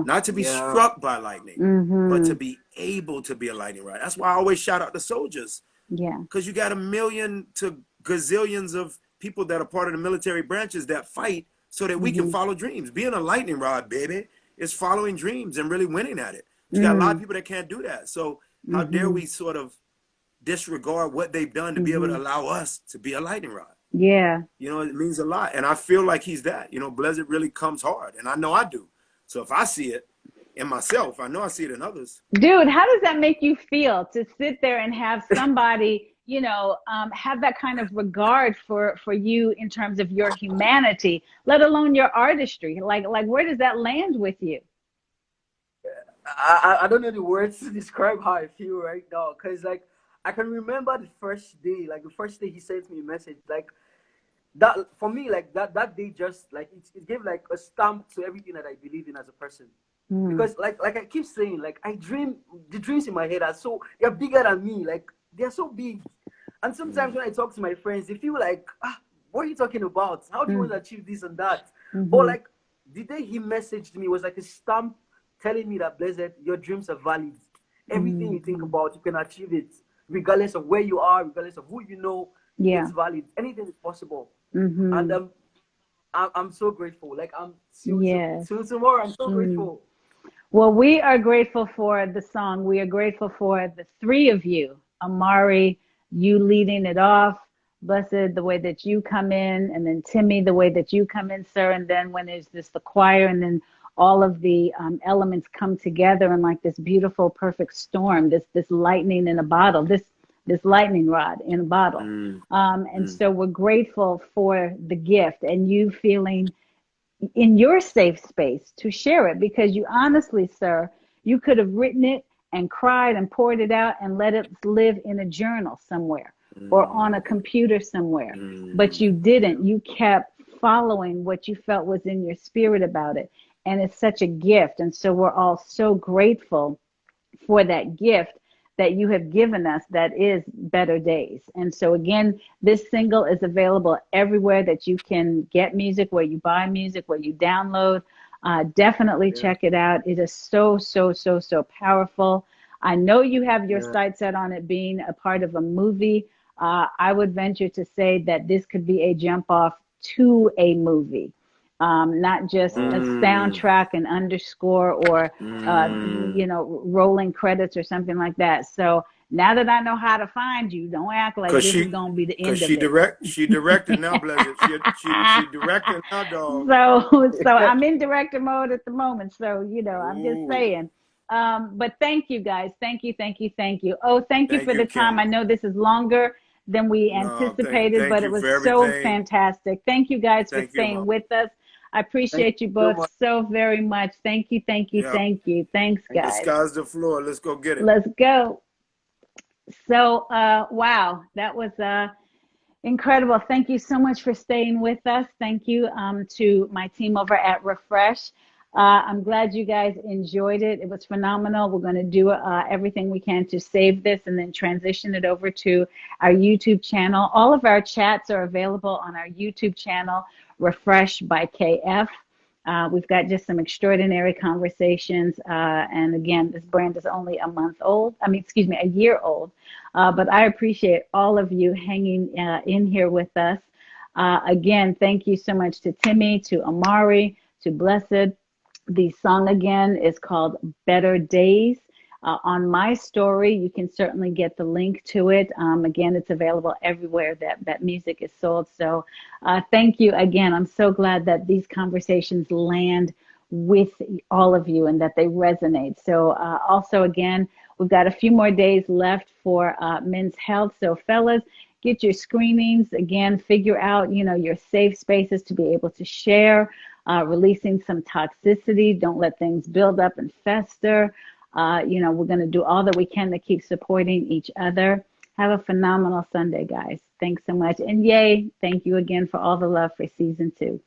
Not to be struck by lightning, but to be able to be a lightning rod. That's why I always shout out the soldiers. Because you got a million to gazillions of people that are part of the military branches that fight so that we can follow dreams. Being a lightning rod, baby, is following dreams and really winning at it. You got a lot of people that can't do that. So how dare we sort of disregard what they've done to be able to allow us to be a lightning rod? You know, it means a lot. And I feel like he's that. You know, Blezed really comes hard. And I know I do. So if I see it in myself, I know I see it in others. Dude, how does that make you feel to sit there and have somebody, you know, have that kind of regard for you in terms of your humanity, let alone your artistry? Like where does that land with you? I don't know the words to describe how I feel right now. Because, like, I can remember the first day he sent me a message. Like, that, for me, like, that day just, like, it gave, like, a stamp to everything that I believe in as a person. Because, like I keep saying, like, the dreams in my head they're bigger than me. Like, they're so big. And sometimes when I talk to my friends, they feel like, what are you talking about? How do you want to achieve this and that? But, like, the day he messaged me was like a stamp telling me that, Blezed, your dreams are valid. Everything you think about, you can achieve it. regardless of where you are, regardless of who you know. Yeah. It's valid. Anything is possible. Mm-hmm. And I'm so grateful. Like Yes. tomorrow, I'm so grateful. Well, we are grateful for the song. We are grateful for the three of you. Omari, you leading it off. Blessed, the way that you come in. And then Timi, the way that you come in, sir. And then when there's the choir, and then all of the elements come together in like this beautiful, perfect storm, this lightning in a bottle, this lightning rod in a bottle. And so we're grateful for the gift and you feeling in your safe space to share it, because you honestly, sir, you could have written it and cried and poured it out and let it live in a journal somewhere or on a computer somewhere. But you didn't. You kept following what you felt was in your spirit about it. And it's such a gift. And so we're all so grateful for that gift that you have given us, that is Better Days. And so again, this single is available everywhere that you can get music, where you buy music, where you download. Definitely check it out. It is so, so, so, so powerful. I know you have your sights set on it being a part of a movie. I would venture to say that this could be a jump off to a movie. Not just a soundtrack and underscore or, rolling credits or something like that. So now that I know how to find you, don't act like this is going to be the end of it. She directed now, Blezed. She directed now, dog. So I'm in director mode at the moment. So, I'm just saying. But thank you guys. Thank you. Oh, thank you for the time. Kim. I know this is longer than we anticipated, but it was so fantastic. Thank you guys for staying with us. I appreciate you both so very much. Thank you. Thanks, guys. The sky's the floor. Let's go get it. Let's go. So, wow, that was incredible. Thank you so much for staying with us. Thank you to my team over at Refresh. I'm glad you guys enjoyed it. It was phenomenal. We're going to do everything we can to save this and then transition it over to our YouTube channel. All of our chats are available on our YouTube channel, Refresh by KF. We've got just some extraordinary conversations. And again, this brand is only a year old. But I appreciate all of you hanging in here with us. Again, thank you so much to Timi, to Omari, to Blezed. The song again is called Better Days. On my story, you can certainly get the link to it. Again, it's available everywhere that music is sold. So thank you again. I'm so glad that these conversations land with all of you and that they resonate. So also, again, we've got a few more days left for Men's Health. So fellas, get your screenings. Again, figure out, your safe spaces to be able to share, releasing some toxicity. Don't let things build up and fester. We're going to do all that we can to keep supporting each other. Have a phenomenal Sunday, guys. Thanks so much. And yay, thank you again for all the love for season 2.